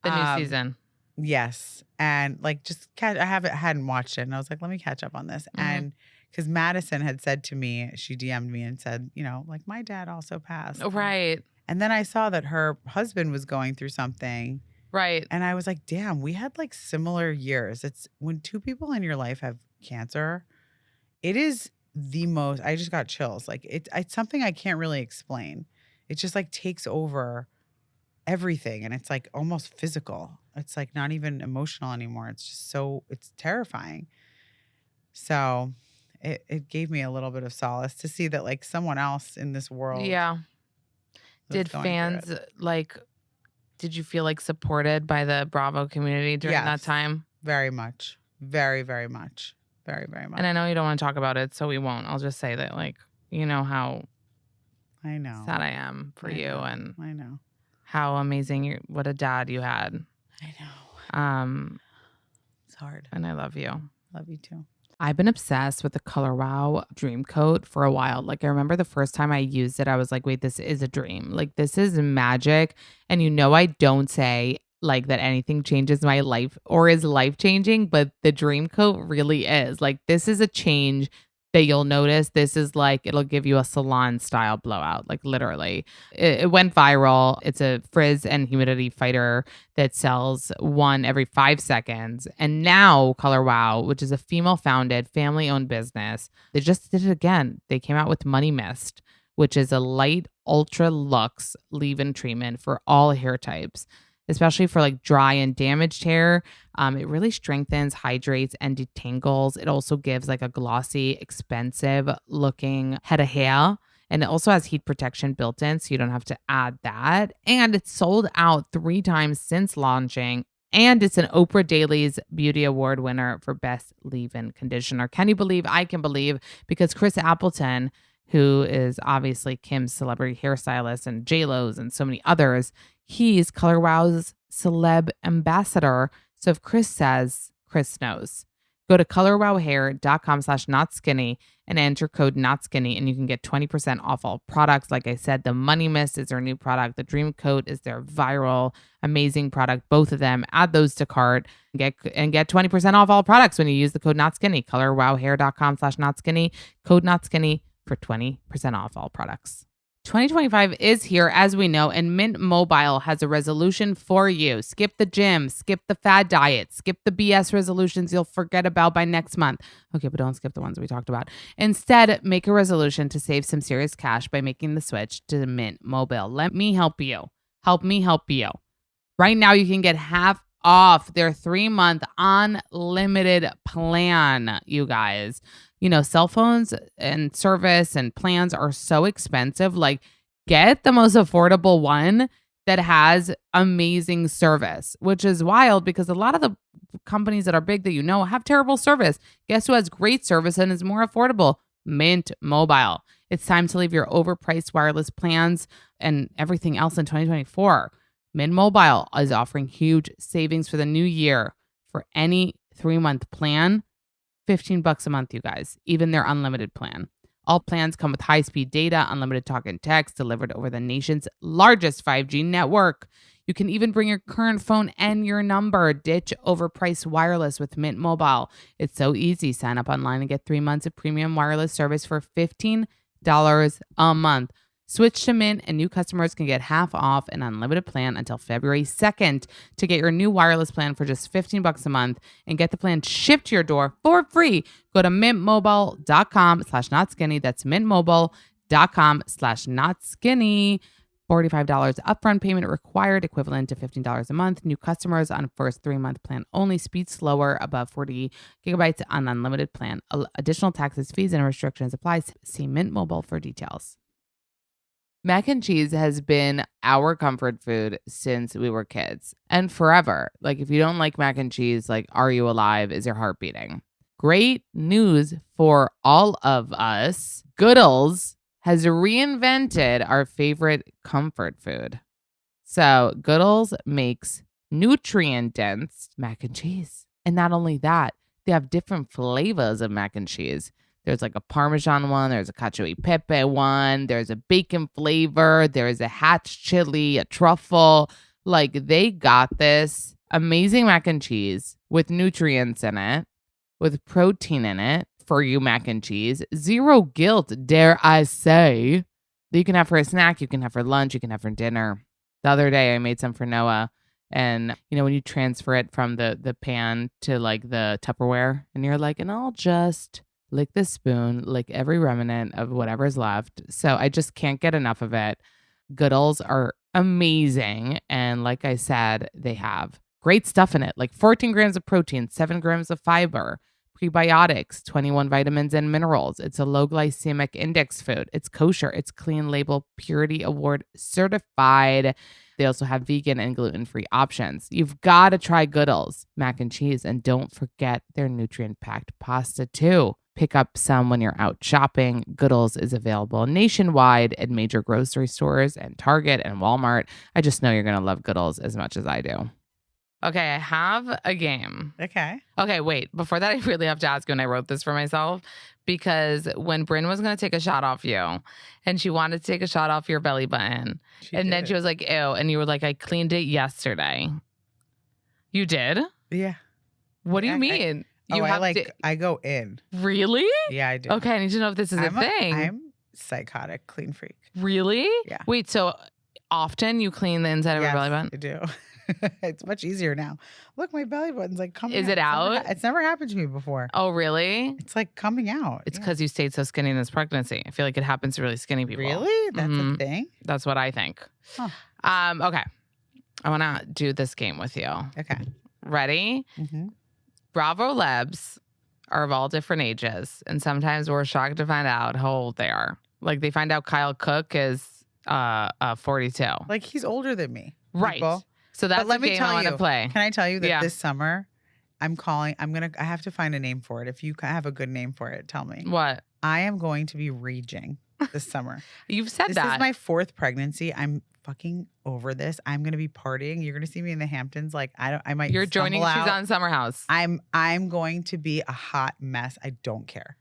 The new season. Yes. And like hadn't watched it. And I was like, let me catch up on this. Mhm. And because Madison had said to me, she DM'd me and said, like my dad also passed. Right. And then I saw that her husband was going through something. Right. And I was like, damn, we had like similar years. It's when 2 people in your life have cancer, it is the most, I just got chills. Like it's something I can't really explain. It just like takes over everything. And it's like almost physical. It's like not even emotional anymore. It's just it's terrifying. So it gave me a little bit of solace to see that like someone else in this world. Yeah. was Did going through fans it. like did you feel like supported by the Bravo community during that Yes. time? Very much. Very, very much. Very, very much. And I know you don't want to talk about it, so we won't. I'll just say that like, you know how I know. sad I am for I you know. and I know. how amazing what a dad you had. I know. It's hard. And I love you. Love you too. I've been obsessed with the Color Wow Dream Coat for a while. Like I remember the first time I used it, I was like, wait, this is a dream. Like this is magic. And I don't say like that anything changes my life or is life changing, but the Dream Coat really is. Like this is a change that you'll notice. This is like, it'll give you a salon style blowout, like literally. It went viral. It's a frizz and humidity fighter that sells one every 5 seconds. And now Color Wow, which is a female founded, family owned business, they just did it again. They came out with Money Mist, which is a light ultra luxe leave-in treatment for all hair types, especially for like dry and damaged hair. It really strengthens, hydrates, and detangles. It also gives like a glossy, expensive looking head of hair. And it also has heat protection built in, so you don't have to add that. And it's sold out 3 times since launching. And it's an Oprah Daily's Beauty Award winner for Best Leave-In Conditioner. Can you believe? I can believe, because Chris Appleton, who is obviously Kim's celebrity hairstylist and J-Lo's and so many others, he's Color Wow's celeb ambassador. So if Chris says, Chris knows. Go to colorwowhair.com/notskinny and enter code NOTSKINNY, and you can get 20% off all products. Like I said, the Money Mist is their new product. The Dream Coat is their viral, amazing product. Both of them. Add those to cart and get 20% off all products when you use the code NOTSKINNY. colorwowhair.com/notskinny. Code NOTSKINNY for 20% off all products. 2025 is here, as we know, and Mint Mobile has a resolution for you. Skip the gym, skip the fad diet, skip the BS resolutions you'll forget about by next month. Okay, but don't skip the ones we talked about. Instead, make a resolution to save some serious cash by making the switch to Mint Mobile. Let me help you. Help me help you. Right now, you can get half off their 3-month unlimited plan, you guys. You know, cell phones and service and plans are so expensive. Like, get the most affordable one that has amazing service, which is wild because a lot of the companies that are big that you know have terrible service. Guess who has great service and is more affordable? Mint Mobile. It's time to leave your overpriced wireless plans and everything else in 2024. Mint Mobile is offering huge savings for the new year for any 3-month plan. $15 a month, you guys, even their unlimited plan. All plans come with high-speed data, unlimited talk and text delivered over the nation's largest 5G network. You can even bring your current phone and your number. Ditch overpriced wireless with Mint Mobile. It's so easy. Sign up online and get 3 months of premium wireless service for $15 a month. Switch to Mint, and new customers can get half off an unlimited plan until February 2nd. To get your new wireless plan for just $15 a month and get the plan shipped to your door for free, go to mintmobile.com/notskinny. That's mintmobile.com/notskinny. $45 upfront payment required, equivalent to $15 a month. New customers on first 3-month plan only. Speed slower, above 40 gigabytes on unlimited plan. Additional taxes, fees, and restrictions apply. See Mint Mobile for details. Mac and cheese has been our comfort food since we were kids and forever. Like, if you don't like mac and cheese, like, are you alive? Is your heart beating? Great news for all of us. Goodles has reinvented our favorite comfort food. So Goodles makes nutrient-dense mac and cheese. And not only that, they have different flavors of mac and cheese. There's like a Parmesan one. There's a cacio e pepe one. There's a bacon flavor. There's a hatch chili, a truffle. Like, they got this amazing mac and cheese with nutrients in it, with protein in it for you mac and cheese. Zero guilt, dare I say. That you can have for a snack. You can have for lunch. You can have for dinner. The other day, I made some for Noah. And, you know, when you transfer it from the pan to like the Tupperware, and you're like, and I'll just lick the spoon, lick every remnant of whatever's left. So I just can't get enough of it. Goodles are amazing. And like I said, they have great stuff in it, like 14 grams of protein, 7 grams of fiber, prebiotics, 21 vitamins and minerals. It's a low glycemic index food. It's kosher. It's clean label, Purity Award certified. They also have vegan and gluten-free options. You've got to try Goodles mac and cheese, and don't forget their nutrient-packed pasta too. Pick up some when you're out shopping. Goodles is available nationwide at major grocery stores and Target and Walmart. I just know you're going to love Goodles as much as I do. Okay, I have a game. Okay, wait. Before that, I really have to ask you, and I wrote this for myself, because when Brynn was going to take a shot off you, and she wanted to take a shot off your belly button, then she was like, ew, and you were like, I cleaned it yesterday. You did? Yeah. What do you mean? I go in. Really? Yeah, I do. Okay, I need to know if this is a thing. I'm psychotic clean freak. Really? Yeah. Wait, so often you clean the inside of your belly button? I do. It's much easier now. Look, my belly button's like coming Is out. it out? It's never happened to me before. Oh, really? It's like coming out. It's because you stayed so skinny in this pregnancy. I feel like it happens to really skinny people. Really? That's a thing? That's what I think. Huh. Okay. I want to do this game with you. Okay. Ready? Mm-hmm. Bravo Lebs are of all different ages, and sometimes we're shocked to find out how old they are. Like they find out Kyle Cook is 42. Like he's older than me. Right. People. So that's let the me game tell I want to you, play. Can I tell you that Yeah. this summer I have to find a name for it. If you have a good name for it, tell me. What? I am going to be raging this summer. You've said This that. is my 4th pregnancy. I'm fucking over this. I'm going to be partying. You're going to see me in the Hamptons. Like I might You're joining stumble She's out. on Summer House. I'm going to be a hot mess. I don't care.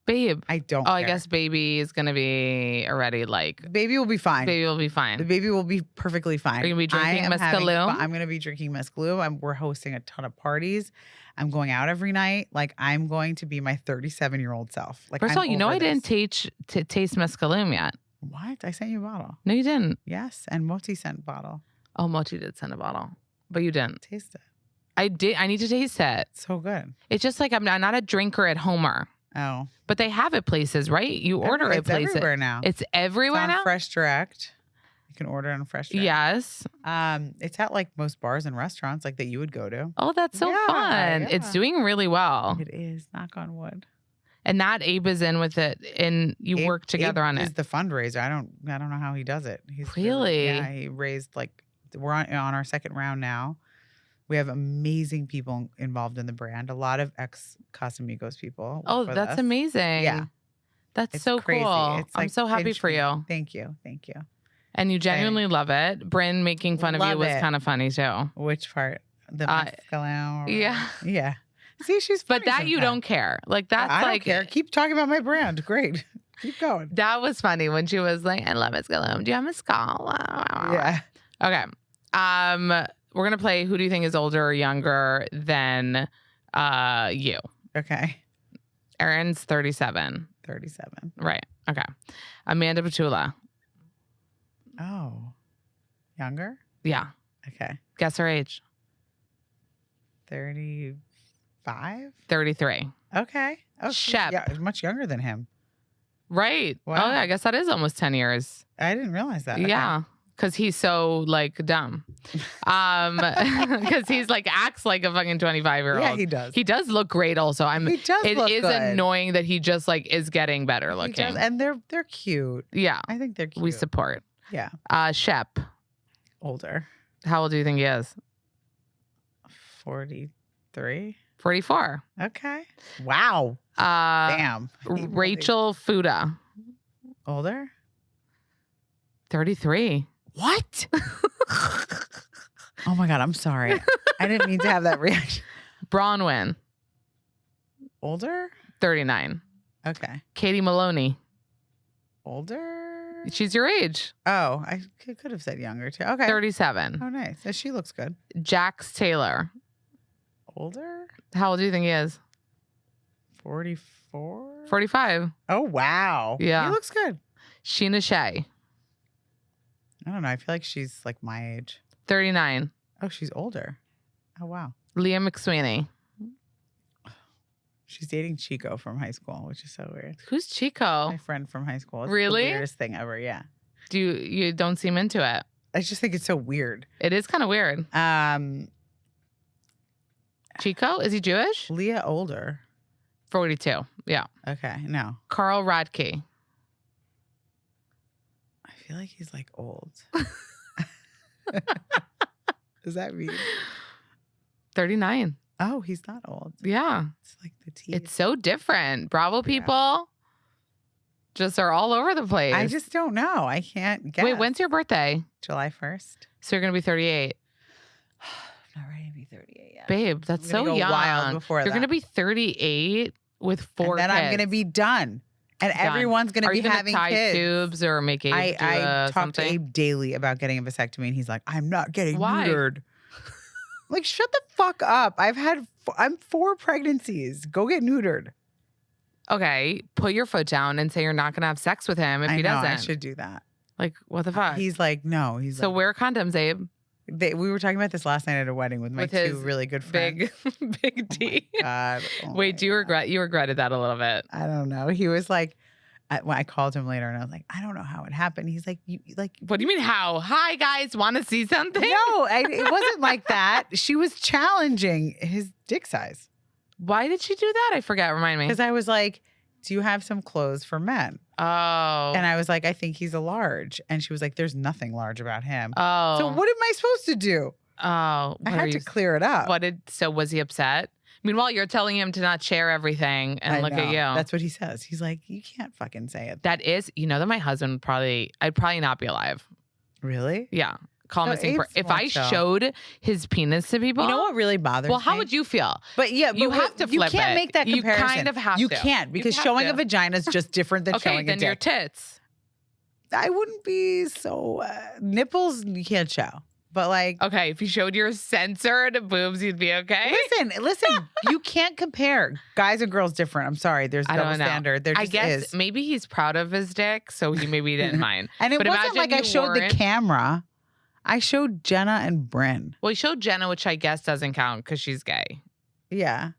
Babe. I don't Oh, care. I guess baby is going to be already like. Baby will be fine. Baby will be fine. The baby will be perfectly fine. Are you going to be drinking I am having mescaline? fun. I'm going to be drinking mescaline. We're hosting a ton of parties. I'm going out every night. Like I'm going to be my 37-year-old self. Like First of all, you know I didn't taste. taste mescaline yet. What? I sent you a bottle. No, you didn't. Yes, and Moti sent a bottle. Oh, Mochi did send a bottle, but you didn't. Taste it. I did. I need to taste it. So good. It's just like I'm not a drinker at Homer, Oh, but they have it places, right? You order it it's places. everywhere now. It's everywhere on now. Fresh Direct. You can order it on Fresh Direct. Yes. It's at like most bars and restaurants like that you would go to. Oh, that's so Yeah, fun. yeah. It's doing really well. It is. Knock on wood. And that Abe is in with it, and you work together on He's it. the fundraiser. I don't know how he does it. He's Really? yeah. He raised we're on our 2nd round now. We have amazing people involved in the brand. A lot of ex Casamigos people. Oh, work with that's us. amazing. Yeah. That's It's so crazy. cool. It's I'm like so happy pinch for me. you. Thank you. Thank you. And you genuinely love it. Brynn making fun of you Love was it. kind of funny too. Which part? The mescaline? Yeah. Yeah. See, she's But funny that you sometimes. don't care. Like that's I like don't care. Keep talking about my brand. Great. Keep going. that was funny when she was like, I love mescaline. Do you have mescal? Yeah. Okay. We're gonna play who do you think is older or younger than you? Okay. Erin's 37. 37. Right. Okay. Amanda Petula. Oh. Younger? Yeah. Okay. Guess her age. 35? 33. Okay. Oh, Shep. Yeah, much younger than him. Right. Wow. Oh, yeah, I guess that is almost 10 years. I didn't realize that. Okay. Yeah. Because he's so like dumb. Because he's like acts like a fucking 25-year-old. Yeah, he does. He does look great also. He does It look is good. annoying that he just like is getting better He looking. does, and they're cute. Yeah. I think they're cute. We support. Yeah. Shep. Older. How old do you think he is? 43. 44. Okay. Wow. Damn. Rachel Fuda. Older? 33. What? Oh my God, I'm sorry. I didn't mean to have that reaction. Bronwyn. Older? 39. Okay. Katie Maloney. Older? She's your age. Oh, I could have said younger too. Okay. 37. Oh, nice. So she looks good. Jax Taylor. Older? How old do you think he is? 44? 45. Oh, wow. Yeah. He looks good. Sheena Shea. I don't know. I feel like she's like my age. 39. Oh, she's older. Oh, wow. Leah McSweeney. She's dating Chico from high school, which is so weird. Who's Chico? My friend from high school. It's Really? the weirdest thing ever, yeah. You don't seem into it. I just think it's so weird. It is kind of weird. Chico? Is he Jewish? Leah older. 42. Yeah. Okay, no. Carl Radke. I feel like he's like old. Does that mean? 39. Oh, he's not old. Yeah. It's like the teeth. It's so different. Bravo people just are all over the place. I just don't know. I can't guess. Wait, when's your birthday? July 1st. So you're going to be 38. I'm not ready to be 38 yet. Babe, that's I'm gonna so go young. wild before you're that. going to be 38 with 4 And then kids. I'm going to be done. And everyone's going to Are be you gonna having tie kids. tubes or make Abe I do talk to something? Abe daily about getting a vasectomy, and he's like, I'm not getting Why? neutered. Like, shut the fuck up. I'm 4 pregnancies. Go get neutered. Okay, put your foot down and say you're not going to have sex with him if I he know, doesn't. I should do that. Like, what the fuck? He's like, no. He's so like, wear condoms, Abe. We were talking about this last night at a wedding with my With his two really good friends. big D. Oh my God. Oh my Wait, do you God. regretted that a little bit? I don't know. He was like, when I called him later and I was like, I don't know how it happened. He's like, you like, What do you mean how? Hi guys, want to see something? no, it wasn't like that. She was challenging his dick size. Why did she do that? I forget. Remind me. Because I was like, do you have some clothes for men? Oh. And I was like, I think he's a large. And she was like, there's nothing large about him. Oh. So what am I supposed to do? Oh. I had to clear it up. So was he upset? Meanwhile, you're telling him to not share everything and look at you. That's what he says. He's like, you can't fucking say it. That is, that my husband I'd probably not be alive. Really? Yeah. Call him a single. If more I chill. showed his penis to people. You know what really bothers me? Well, how would you feel? But yeah, You have to flip You can't it. make that comparison. You kind of have You to. can't because You have showing to. a vagina is just different than Okay, showing a then dick. your tits. I wouldn't be so nipples. You can't show, but like Okay, if you showed your censored boobs, you'd be okay. listen. You can't compare guys and girls different. I'm sorry. There's I double don't know. standard. There just I guess is. maybe he's proud of his dick, so he maybe didn't mind. And it But wasn't imagine like I you showed the weren't. camera. I showed Jenna and Brynn. Well, you showed Jenna, which I guess doesn't count because she's gay. Yeah.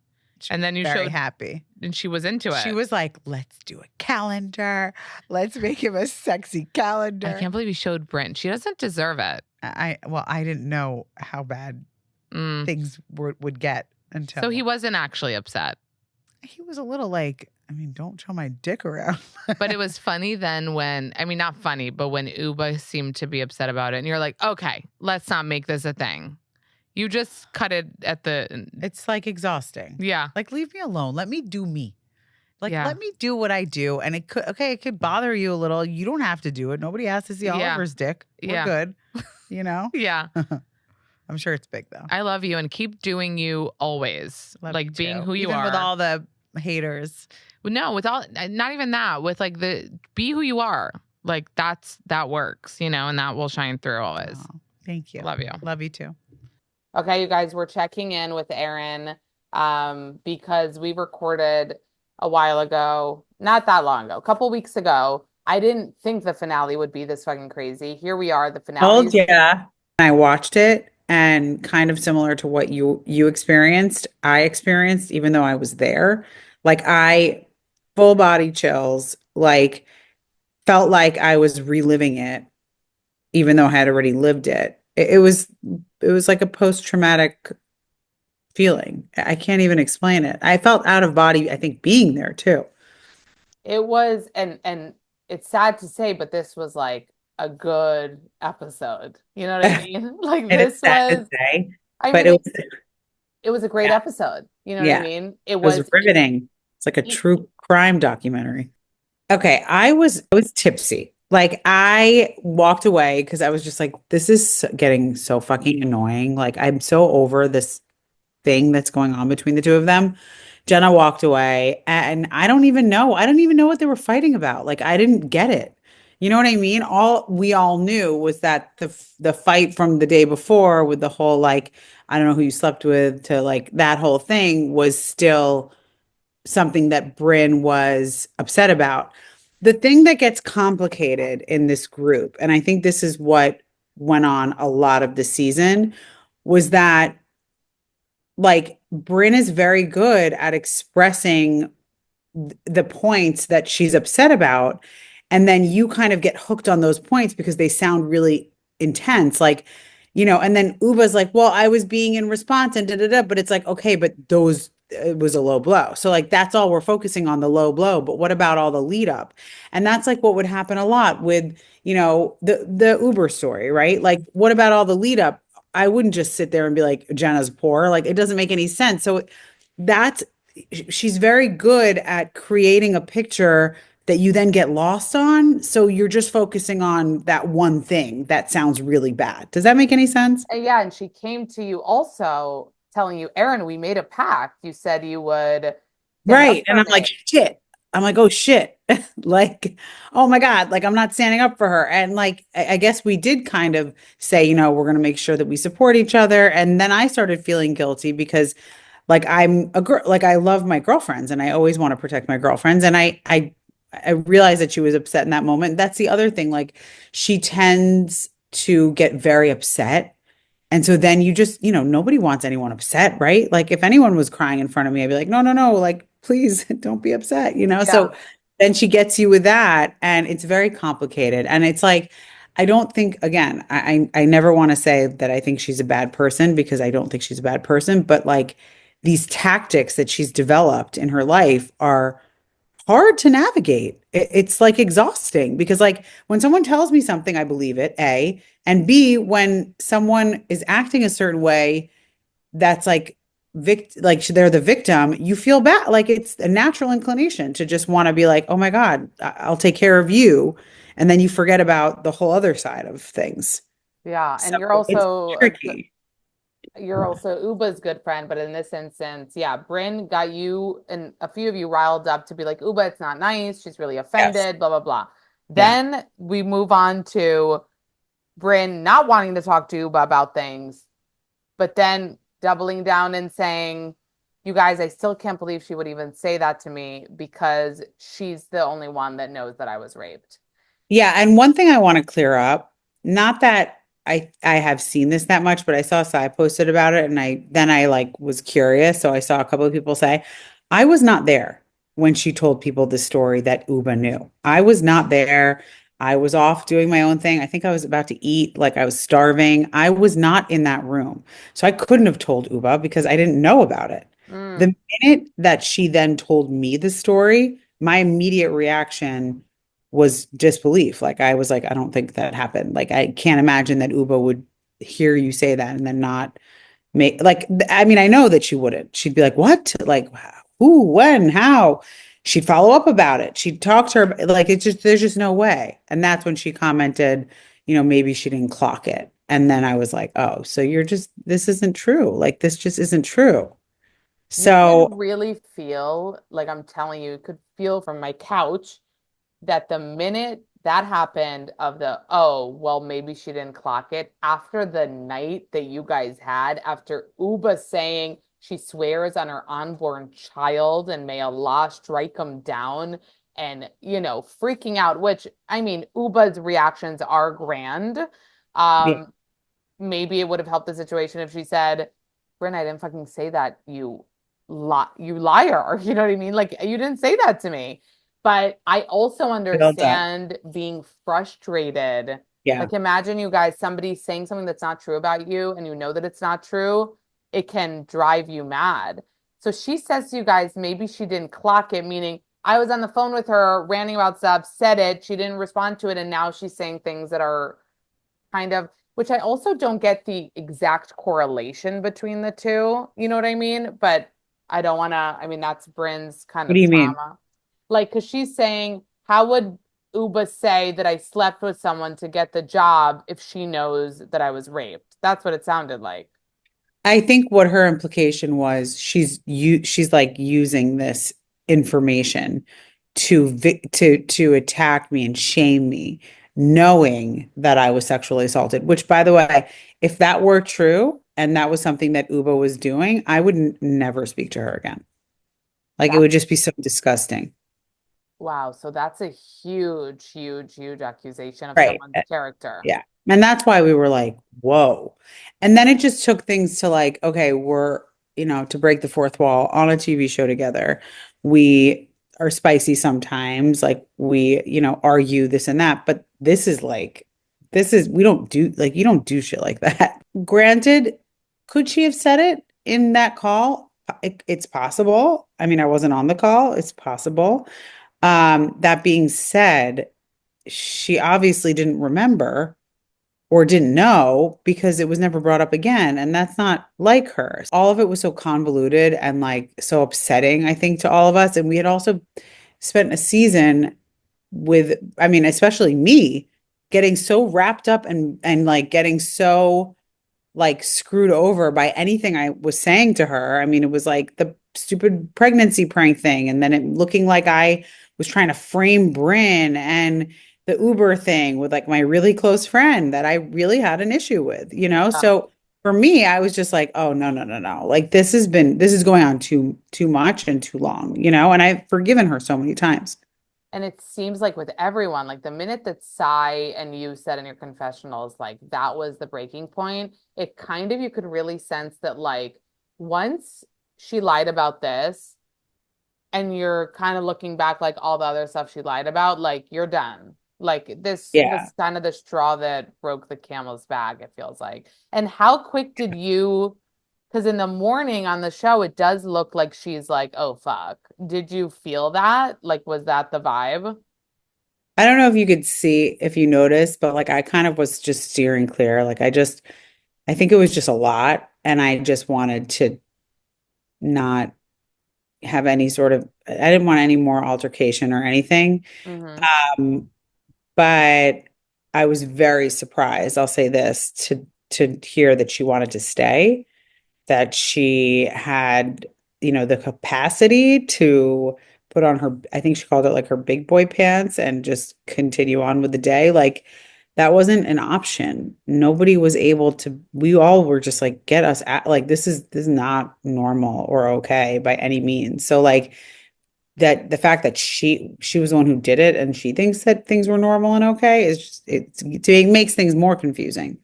And then you Very showed, happy. and she was into it. She was like, let's do a calendar. Let's make him a sexy calendar. I can't believe you showed Brynn. She doesn't deserve it. I didn't know how bad Mm. things would get until. So he wasn't actually upset. He was a little like, I mean, don't show my dick around. But it was funny then not funny, but when Uba seemed to be upset about it, and you're like, okay, let's not make this a thing. You just cut it at the. It's like exhausting. Yeah. Like, leave me alone. Let me do me. Like, Yeah. let me do what I do. And it could bother you a little. You don't have to do it. Nobody has to see Yeah. Oliver's dick. We're Yeah. good. You know? Yeah. I'm sure it's big though. I love you and keep doing you always. Love like you being too. who you Even are. with all the haters. No, with all, not even that. With like be who you are. Like that works, and that will shine through always. Oh, thank you. Love you. Love you too. Okay, you guys, we're checking in with Erin because we recorded a while ago, not that long ago, a couple weeks ago. I didn't think the finale would be this fucking crazy. Here we are, the finale. Yeah. I watched it and kind of similar to what you experienced, I experienced even though I was there. Like I full body chills, like felt like I was reliving it even though I had already lived it. It was like a post-traumatic feeling. I can't even explain it. I felt out of body, I think, being there too. It was, and it's sad to say, but this was like a good episode. You know what I mean? Like It this is sad to was, say, I but mean, it was a great Yeah. episode. You know Yeah. what I mean? It it was was riveting. It's like a true crime documentary. Okay, I was tipsy. Like I walked away because I was just like, this is getting so fucking annoying. Like I'm so over this thing that's going on between the two of them. Jenna walked away and I don't even know. I don't even know what they were fighting about. Like I didn't get it. You know what I mean? All we all knew was that the fight from the day before with the whole like I don't know who you slept with to like that whole thing was still something that Brynn was upset about. The thing that gets complicated in this group, and I think this is what went on a lot of the season, was that like Brynn is very good at expressing the points that she's upset about. And then you kind of get hooked on those points because they sound really intense. Like, and then Uba's like, well, I was being in response and da da da. But it's like, okay, but it was a low blow. So like that's all we're focusing on, the low blow. But what about all the lead up? And that's like what would happen a lot with, the Uber story, right? Like, what about all the lead up? I wouldn't just sit there and be like, Jenna's poor. Like, it doesn't make any sense. So she's very good at creating a picture that you then get lost on. So you're just focusing on that one thing that sounds really bad. Does that make any sense? Yeah, and she came to you also telling you, Erin, we made a pact. You said you would. Right. And I'm like, shit. I'm like, oh shit. Like, oh my God, like I'm not standing up for her. And like, I guess we did kind of say, we're going to make sure that we support each other. And then I started feeling guilty because like I'm a girl, like I love my girlfriends and I always want to protect my girlfriends. And I realized that she was upset in that moment. That's the other thing. Like she tends to get very upset And so then you just, nobody wants anyone upset, right? Like if anyone was crying in front of me, I'd be like, no, no, no, like please don't be upset. Yeah. So then she gets you with that, and it's very complicated. And it's like, I don't think, again, I never want to say that I think she's a bad person because I don't think she's a bad person, but like these tactics that she's developed in her life are hard to navigate. It's like exhausting because like when someone tells me something, I believe it, A, and B, when someone is acting a certain way that's like they're the victim, you feel bad. Like it's a natural inclination to just want to be like, "Oh my God, I'll take care of you." And then you forget about the whole other side of things. Yeah. So And it's tricky. you're also Uba's good friend, but in this instance, yeah, Brynn got you and a few of you riled up to be like, Uba, it's not nice. She's really Yes. offended, blah, blah, blah. Yeah. Then we move on to Brynn not wanting to talk to Uba about things, but then doubling down and saying, you guys, I still can't believe she would even say that to me because she's the only one that knows that I was raped. Yeah, and one thing I want to clear up, not that I have seen this that much, but I saw Sai posted about it and I like was curious. So I saw a couple of people say, I was not there when she told people the story that Uba knew. I was not there. I was off doing my own thing. I think I was about to eat, like I was starving. I was not in that room. So I couldn't have told Uba because I didn't know about it. Mm. The minute that she then told me the story, my immediate reaction was disbelief. Like I was like, I don't think that happened. Like I can't imagine that Uba would hear you say that and then not make like I mean, I know that she wouldn't. She'd be like, what? Like who, when, how? She'd follow up about it. She'd talk to her like it's just there's just no way. And that's when she commented, maybe she didn't clock it. And then I was like, oh, so you're just this isn't true. Like this just isn't true. You So can really feel, like I'm telling you, you could feel from my couch that the minute that happened of the, oh, well, maybe she didn't clock it, after the night that you guys had, after Uba saying she swears on her unborn child and may Allah strike him down and, freaking out, which I mean, Uba's reactions are grand. yeah, Um, maybe it would have helped the situation if she said, Brynn, I didn't fucking say that, you liar. You know what I mean? Like you didn't say that to me. But I also build up. understand being frustrated. Yeah. Like imagine you guys, somebody saying something that's not true about you and you know that it's not true, it can drive you mad. So she says to you guys, maybe she didn't clock it, meaning I was on the phone with her ranting about stuff, said it, she didn't respond to it, and now she's saying things that are kind of, which I also don't get the exact correlation between the two. You know what I mean? But I don't want to, I mean, that's Brynn's kind What do of you mean? trauma. Like, because she's saying, how would Uba say that I slept with someone to get the job if she knows that I was raped? That's what it sounded like. I think what her implication was she's like using this information to attack me and shame me, knowing that I was sexually assaulted. Which, by the way, if that were true and that was something that Uba was doing, I would never speak to her again. Like it That would just be so disgusting. Wow. So that's a huge, huge, huge accusation of Right. someone's character. Yeah. And that's why we were like, whoa. And then it just took things to like, okay, we're, to break the fourth wall on a TV show together. We are spicy sometimes, like we, argue this and that. But we don't do, like, you don't do shit like that. Granted, could she have said it in that call? It's possible. I mean, I wasn't on the call. It's possible. That being said, she obviously didn't remember or didn't know because it was never brought up again. And that's not like her. All of it was so convoluted and like so upsetting, I think, to all of us. And we had also spent a season with, I mean, especially me, getting so wrapped up and like getting so like screwed over by anything I was saying to her. I mean, it was like the stupid pregnancy prank thing, and then it looking like I was trying to frame Brynn and the Uber thing with like my really close friend that I really had an issue with. Yeah. So for me, I was just like, oh no, no, no, no. Like this is going on too much and too long, and I've forgiven her so many times. And it seems like with everyone, like the minute that Sai and you said in your confessionals, like that was the breaking point, it kind of, you could really sense that, like, once she lied about this and you're kind of looking back, like all the other stuff she lied about, like you're done. Like this Yeah. was kind of the straw that broke the camel's back, it feels like. And how quick did you, because in the morning on the show, it does look like she's like, oh, fuck. Did you feel that? Like, was that the vibe? I don't know if you could see if you noticed, but like I kind of was just steering clear. I think it was just a lot. And I just wanted to not have any sort of, I didn't want any more altercation or anything. Mm-hmm. Um, but I was very surprised, I'll say this, to hear that she wanted to stay, that she had, the capacity to put on her, I think she called it like her big boy pants and just continue on with the day. Like that wasn't an option. Nobody was able to, we all were just like, get us out. Like this is not normal or okay by any means. So like that the fact that she was the one who did it and she thinks that things were normal and okay is just it makes things more confusing.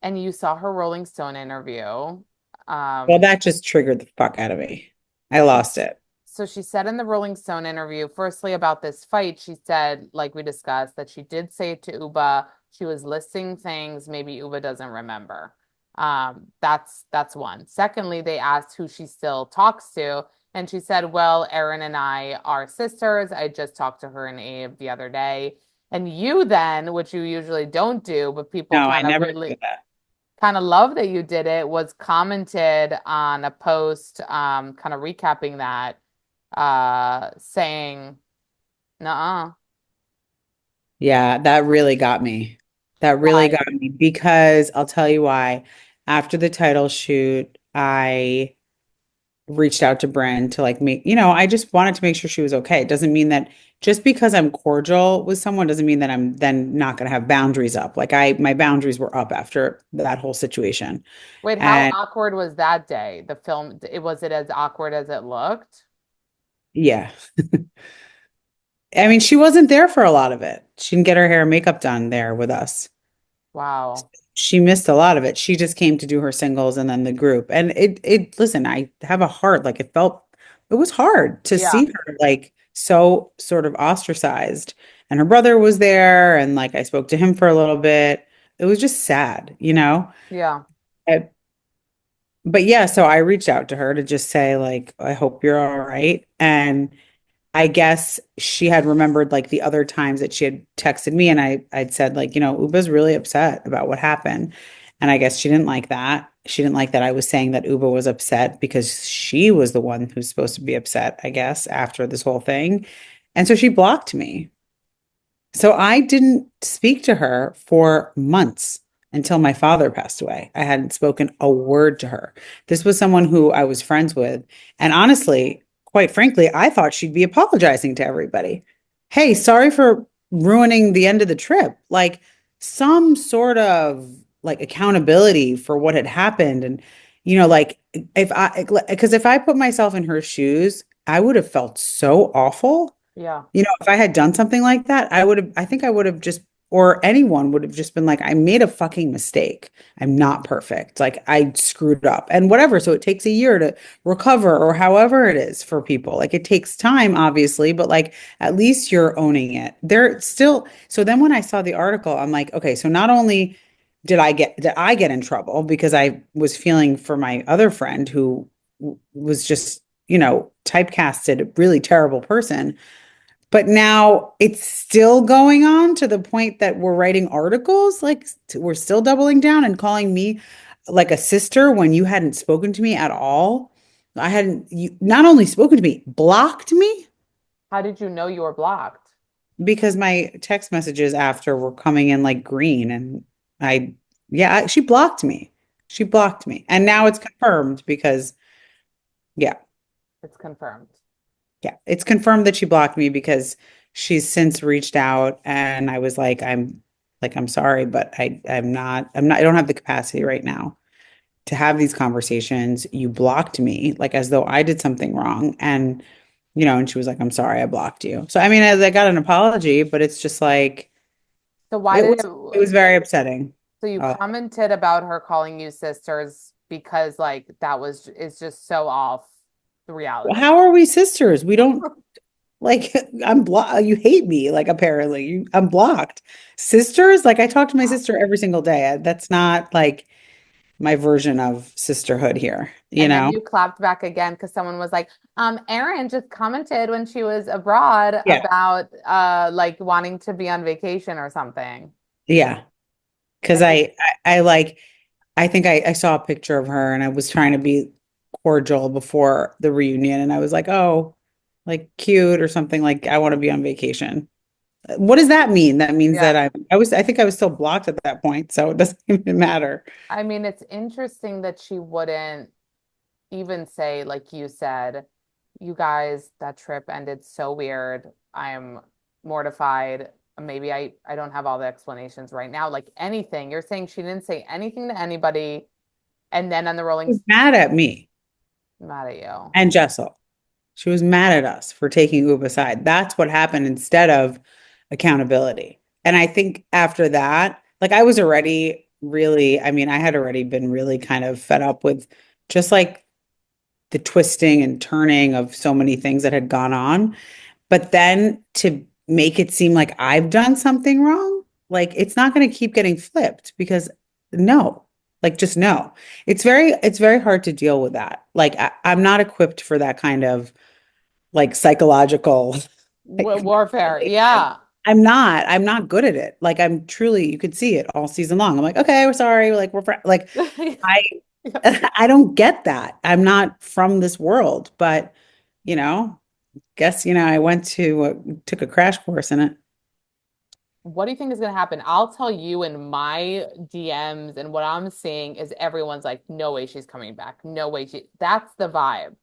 And you saw her Rolling Stone interview. Well, Um, that just triggered the fuck out of me. I so, lost it. so she said in the Rolling Stone interview, firstly about this fight, she said, like we discussed, that she did say to Uba, she was listing things maybe Uba doesn't remember. That's one. Secondly, they asked who she still talks to, and she said, "Well, Erin and I are sisters. I just talked to her and Abe the other day." And you then, which you usually don't do, but people No, I kind of never really do that. kind of love that you did it, was commented on a post, kind of recapping that, saying, "Nuh-uh, Yeah, that really got me. That really why?" got me because I'll tell you why. After the title shoot, I reached out to Brynn to like make, I just wanted to make sure she was okay. It doesn't mean that just because I'm cordial with someone doesn't mean that I'm then not going to have boundaries up. Like my boundaries were up after that whole situation. Wait, how And awkward was that day? The film, was it as awkward as it looked? yeah, I mean, she wasn't there for a lot of it. She didn't get her hair and makeup done there with us. Wow. She missed a lot of it. She just came to do her singles and then the group. And listen, I have a heart. Like it was hard to Yeah, see her like so sort of ostracized. And her brother was there and like I spoke to him for a little bit. It was just sad, you know? yeah. Uh, But yeah, so I reached out to her to just say like, I hope you're all right. And I guess she had remembered like the other times that she had texted me and I'd said like, Uba's really upset about what happened. And I guess she didn't like that. She didn't like that I was saying that Uba was upset because she was the one who's supposed to be upset, I guess, after this whole thing. And so she blocked me. So I didn't speak to her for months until my father passed away. I hadn't spoken a word to her. This was someone who I was friends with. And honestly, quite frankly, I thought she'd be apologizing to everybody. Hey, sorry for ruining the end of the trip. Like some sort of like accountability for what had happened. And, like because if I put myself in her shoes, I would have felt so awful. Yeah. If I had done something like that, I think I would have just, or anyone would have just been like, I made a fucking mistake. I'm not perfect. Like I screwed up and whatever. So it takes a year to recover or however it is for people. Like it takes time, obviously, but like at least you're owning it. They're still, so then when I saw the article, I'm like, okay, so not only did I get in trouble because I was feeling for my other friend who was just, typecasted a really terrible person, but now it's still going on to the point that we're writing articles, like we're still doubling down and calling me like a sister when you hadn't spoken to me at all. I hadn't, you not only spoken to me, blocked me How did you know you were blocked? because my text messages after were coming in like green. And I, yeah, she blocked me. She blocked me. And now it's confirmed because, yeah, It's confirmed. yeah, it's confirmed that she blocked me because she's since reached out and I was like, I'm sorry, but I don't have the capacity right now to have these conversations. You blocked me like as though I did something wrong. And And she was like, I'm sorry, I blocked you. So I mean, I got an apology, but it's just like So why it did was it? it was very upsetting. So you Uh, commented about her calling you sisters because like that was it's just so off the reality. how are we sisters? We don't like I'm blocked. You hate me, like apparently. I'm blocked. Sisters? Like I talk to my sister every single day. That's not like my version of sisterhood here, you And then know? you clapped back again because someone was like, Erin just commented when she was abroad Yeah. about like wanting to be on vacation or something. Yeah. Because And you I think I saw a picture of her and I was trying to be cordial before the reunion and I was like, oh, like cute or something like I want to be on vacation. What does that mean? That means yeah. that I think I was still blocked at that point, so it doesn't even matter. I mean, it's interesting that she wouldn't even say, like you said, you guys, that trip ended so weird. I'm mortified. Maybe I don't have all the explanations right now. Like anything. You're saying she didn't say anything to anybody, and then on the Rolling She was mad at me mad at you. and Jessel. She was mad at us for taking Uba side. That's what happened instead of accountability. And I think after that, like I was already really, I mean, I had already been really kind of fed up with just like the twisting and turning of so many things that had gone on. But then to make it seem like I've done something wrong, like it's not going to keep getting flipped because no, like just no. It's very hard to deal with that. Like I'm not equipped for that kind of like psychological like, Warfare. Yeah. I'm not good at it. Like I'm truly, you could see it all season long. I'm like, okay, we're sorry. Like like I I don't get that. I'm not from this world, but you know, guess I went to took a crash course in it. What do you think is going to happen? I'll tell you in my DMs and what I'm seeing is everyone's like, no way she's coming back. No way that's the vibe.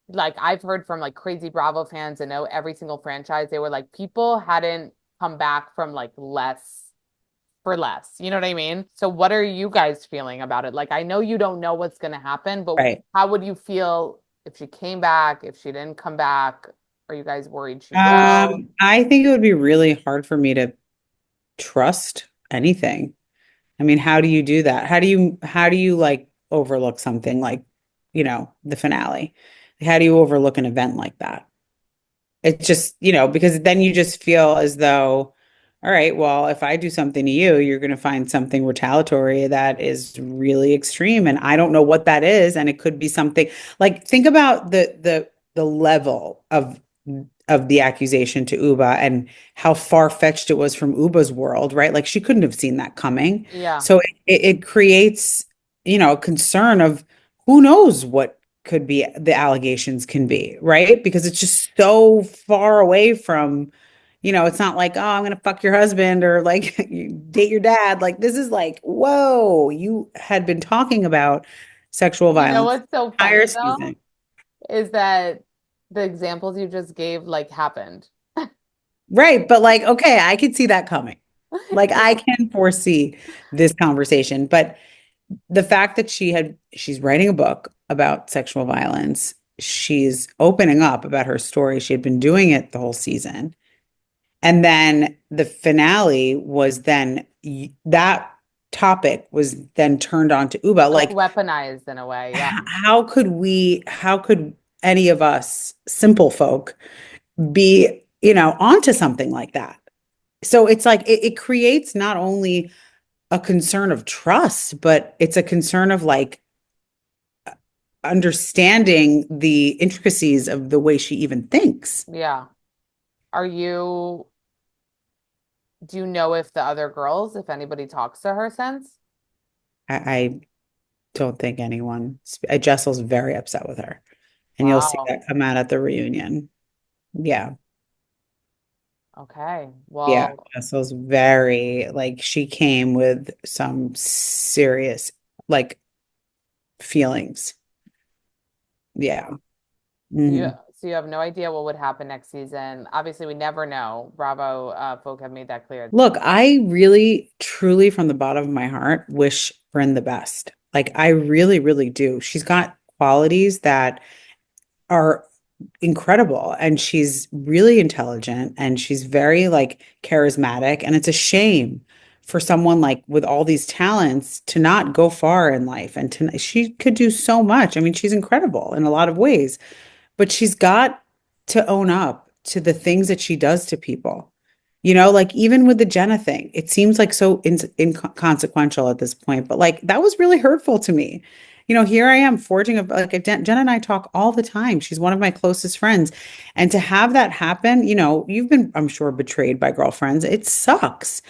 Like I've heard from like crazy Bravo fans and know every single franchise, they were like, people hadn't come back from like less for less. You know what I mean? So what are you guys feeling about it? Like I know you don't know what's going to happen, but Right. how would you feel if she came back, if she didn't come back? Are you guys worried she'd go? I think it would be really hard for me to trust anything. I mean, how do you do that? How do you like overlook something like, the finale? How do you overlook an event like that? It's just, because then you just feel as though, all right, well, if I do something to you, you're going to find something retaliatory that is really extreme. And I don't know what that is. And it could be something like think about the level of the accusation to Uba and how far-fetched it was from Uba's world, right? Like she couldn't have seen that coming. Yeah. So it creates, a concern of who knows what could be the allegations can be, right? Because it's just so far away from, it's not like, oh, I'm gonna fuck your husband or like you date your dad. Like this is like, whoa, you had been talking about sexual You know violence what's so the entire funny though? season. Is that the examples you just gave like happened. Right. But like, okay, I could see that coming. Like I can foresee this conversation. But the fact that she's writing a book about sexual violence, she's opening up about her story. She had been doing it the whole season. And then the finale was then that topic was then turned on to Uba. Like Like, weaponized in a way. Yeah. how could any of us simple folk be, onto something like that? So it's like it creates not only a concern of trust, but it's a concern of like understanding the intricacies of the way she even thinks. Yeah. Are do you know if the other girls, if anybody talks to her since? I don't think anyone, Jessel's very upset with her. And you'll see Wow. that come out at the reunion. Yeah. Okay. Yeah. Well, Jessel's very, like, she came with some serious, like, feelings. Yeah. you Mhm. so you have no idea what would happen next season. Obviously, we never know. Bravo, folk have made that clear. Look, I really, truly, from the bottom of my heart, wish Brynn the best. Like, I really, really do. She's got qualities that are incredible and she's really intelligent and she's very like charismatic. And it's a shame for someone like with all these talents to not go far in life. And she could do so much. I mean, she's incredible in a lot of ways, but she's got to own up to the things that she does to people. Like even with the Jenna thing, it seems like so inconsequential at this point, but like that was really hurtful to me. Here I am forging Jenna and I talk all the time. She's one of my closest friends. And to have that happen, you've been, I'm sure, betrayed by girlfriends. It sucks.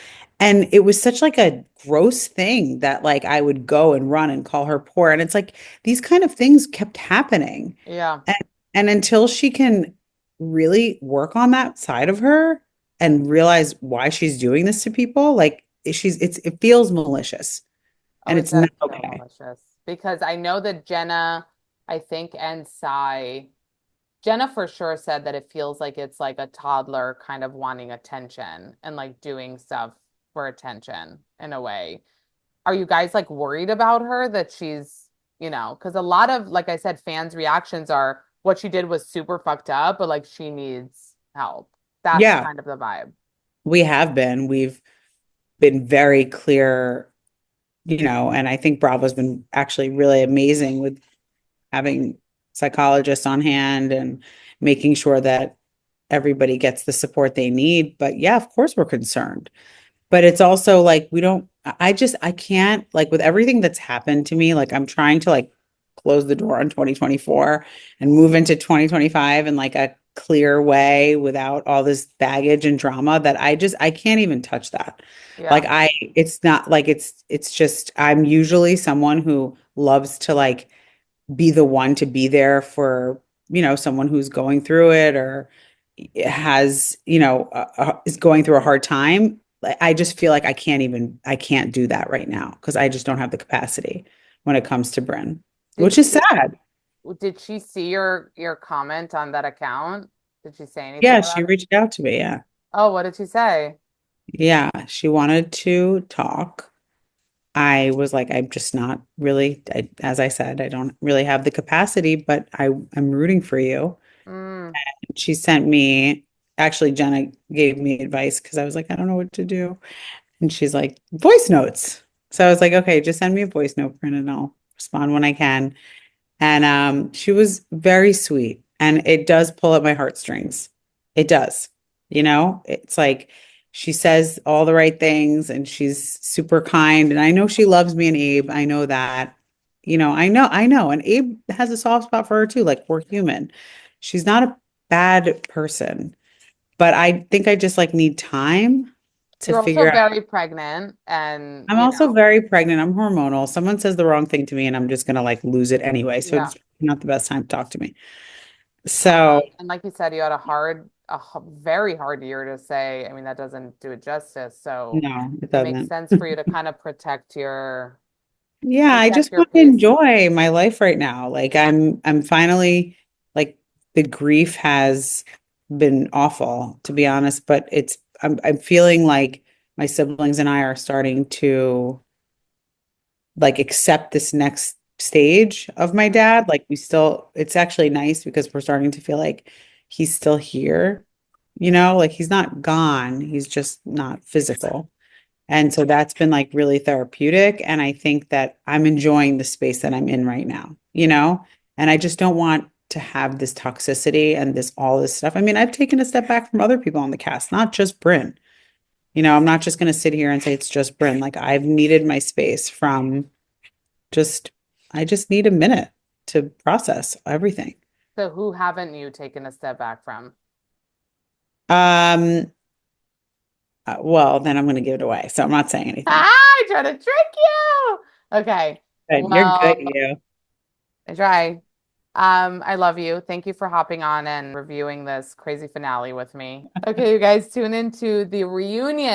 And it was such like a gross thing that like I would go and run and call her poor. And it's like these kind of things kept happening. Yeah. And, and until she can really work on that side of her and realize why she's doing this to people, like it feels malicious Oh, and it it's not does feel okay. malicious because I know that Jenna, I think, and Sai, Jenna for sure said that it feels like it's like a toddler kind of wanting attention and like doing stuff for attention in a way. Are you guys like worried about her that because a lot of, like I said, fans' reactions are what she did was super fucked up, but like she needs help. That's Yeah, kind of the vibe. we have been. We've been very clear, and I think Bravo's been actually really amazing with having psychologists on hand and making sure that everybody gets the support they need. But yeah, of course we're concerned. But it's also like we don't, I can't, like with everything that's happened to me, like I'm trying to like close the door on 2024 and move into 2025 in like a clear way without all this baggage and drama that I can't even touch that. Like Yeah. it's not like it's just, I'm usually someone who loves to like be the one to be there for, someone who's going through it or has, is going through a hard time. I just feel like I can't do that right now because I just don't have the capacity when it comes to Brynn, Did which is she sad. did she see your comment on that account? Did she say anything Yeah, she about it? reached out to me. Yeah. Oh, what did she say? Yeah, she wanted to talk. I was like, I'm just not really, as I said, I don't really have the capacity, but I'm rooting for you. Mm. She sent me, actually, Jenna gave me advice because I was like, I don't know what to do. And she's like, voice notes. So I was like, okay, just send me a voice note, Brynn, and I'll respond when I can. And she was very sweet. And it does pull at my heartstrings. It does. It's like she says all the right things and she's super kind. And I know she loves me and Abe. I know that. I know. And Abe has a soft spot for her too. Like we're human. She's not a bad person, but I think I just like need time to You're also figure out. very pregnant and, I'm also very pregnant. I'm hormonal. Someone says the wrong thing to me and I'm just gonna like lose it anyway. So yeah. it's not the best time to talk to me. So And like you said, you had very hard year to say. I mean, that doesn't do it justice. So no, it it makes doesn't. sense for you to kind of Yeah, I protect just your want to peace. enjoy my life right now. Like I'm finally like the grief has been awful, to be honest, but I'm feeling like my siblings and I are starting to like accept this next stage of my dad. Like it's actually nice because we're starting to feel like he's still here, like he's not gone, he's just not physical. And so that's been like really therapeutic. And I think that I'm enjoying the space that I'm in right now, and I just don't want to have this toxicity and all this stuff. I mean, I've taken a step back from other people on the cast, not just Brynn. I'm not just going to sit here and say it's just Brynn. Like I've needed my space from just I just need a minute to process everything. So who haven't you taken a step back from? Um, well, then I'm going to give it away. So I'm not saying anything. I try to trick you. Okay. Good. You're good, Well, you. I try. I love you. Thank you for hopping on and reviewing this crazy finale with me. Okay, you guys tune into the reunion.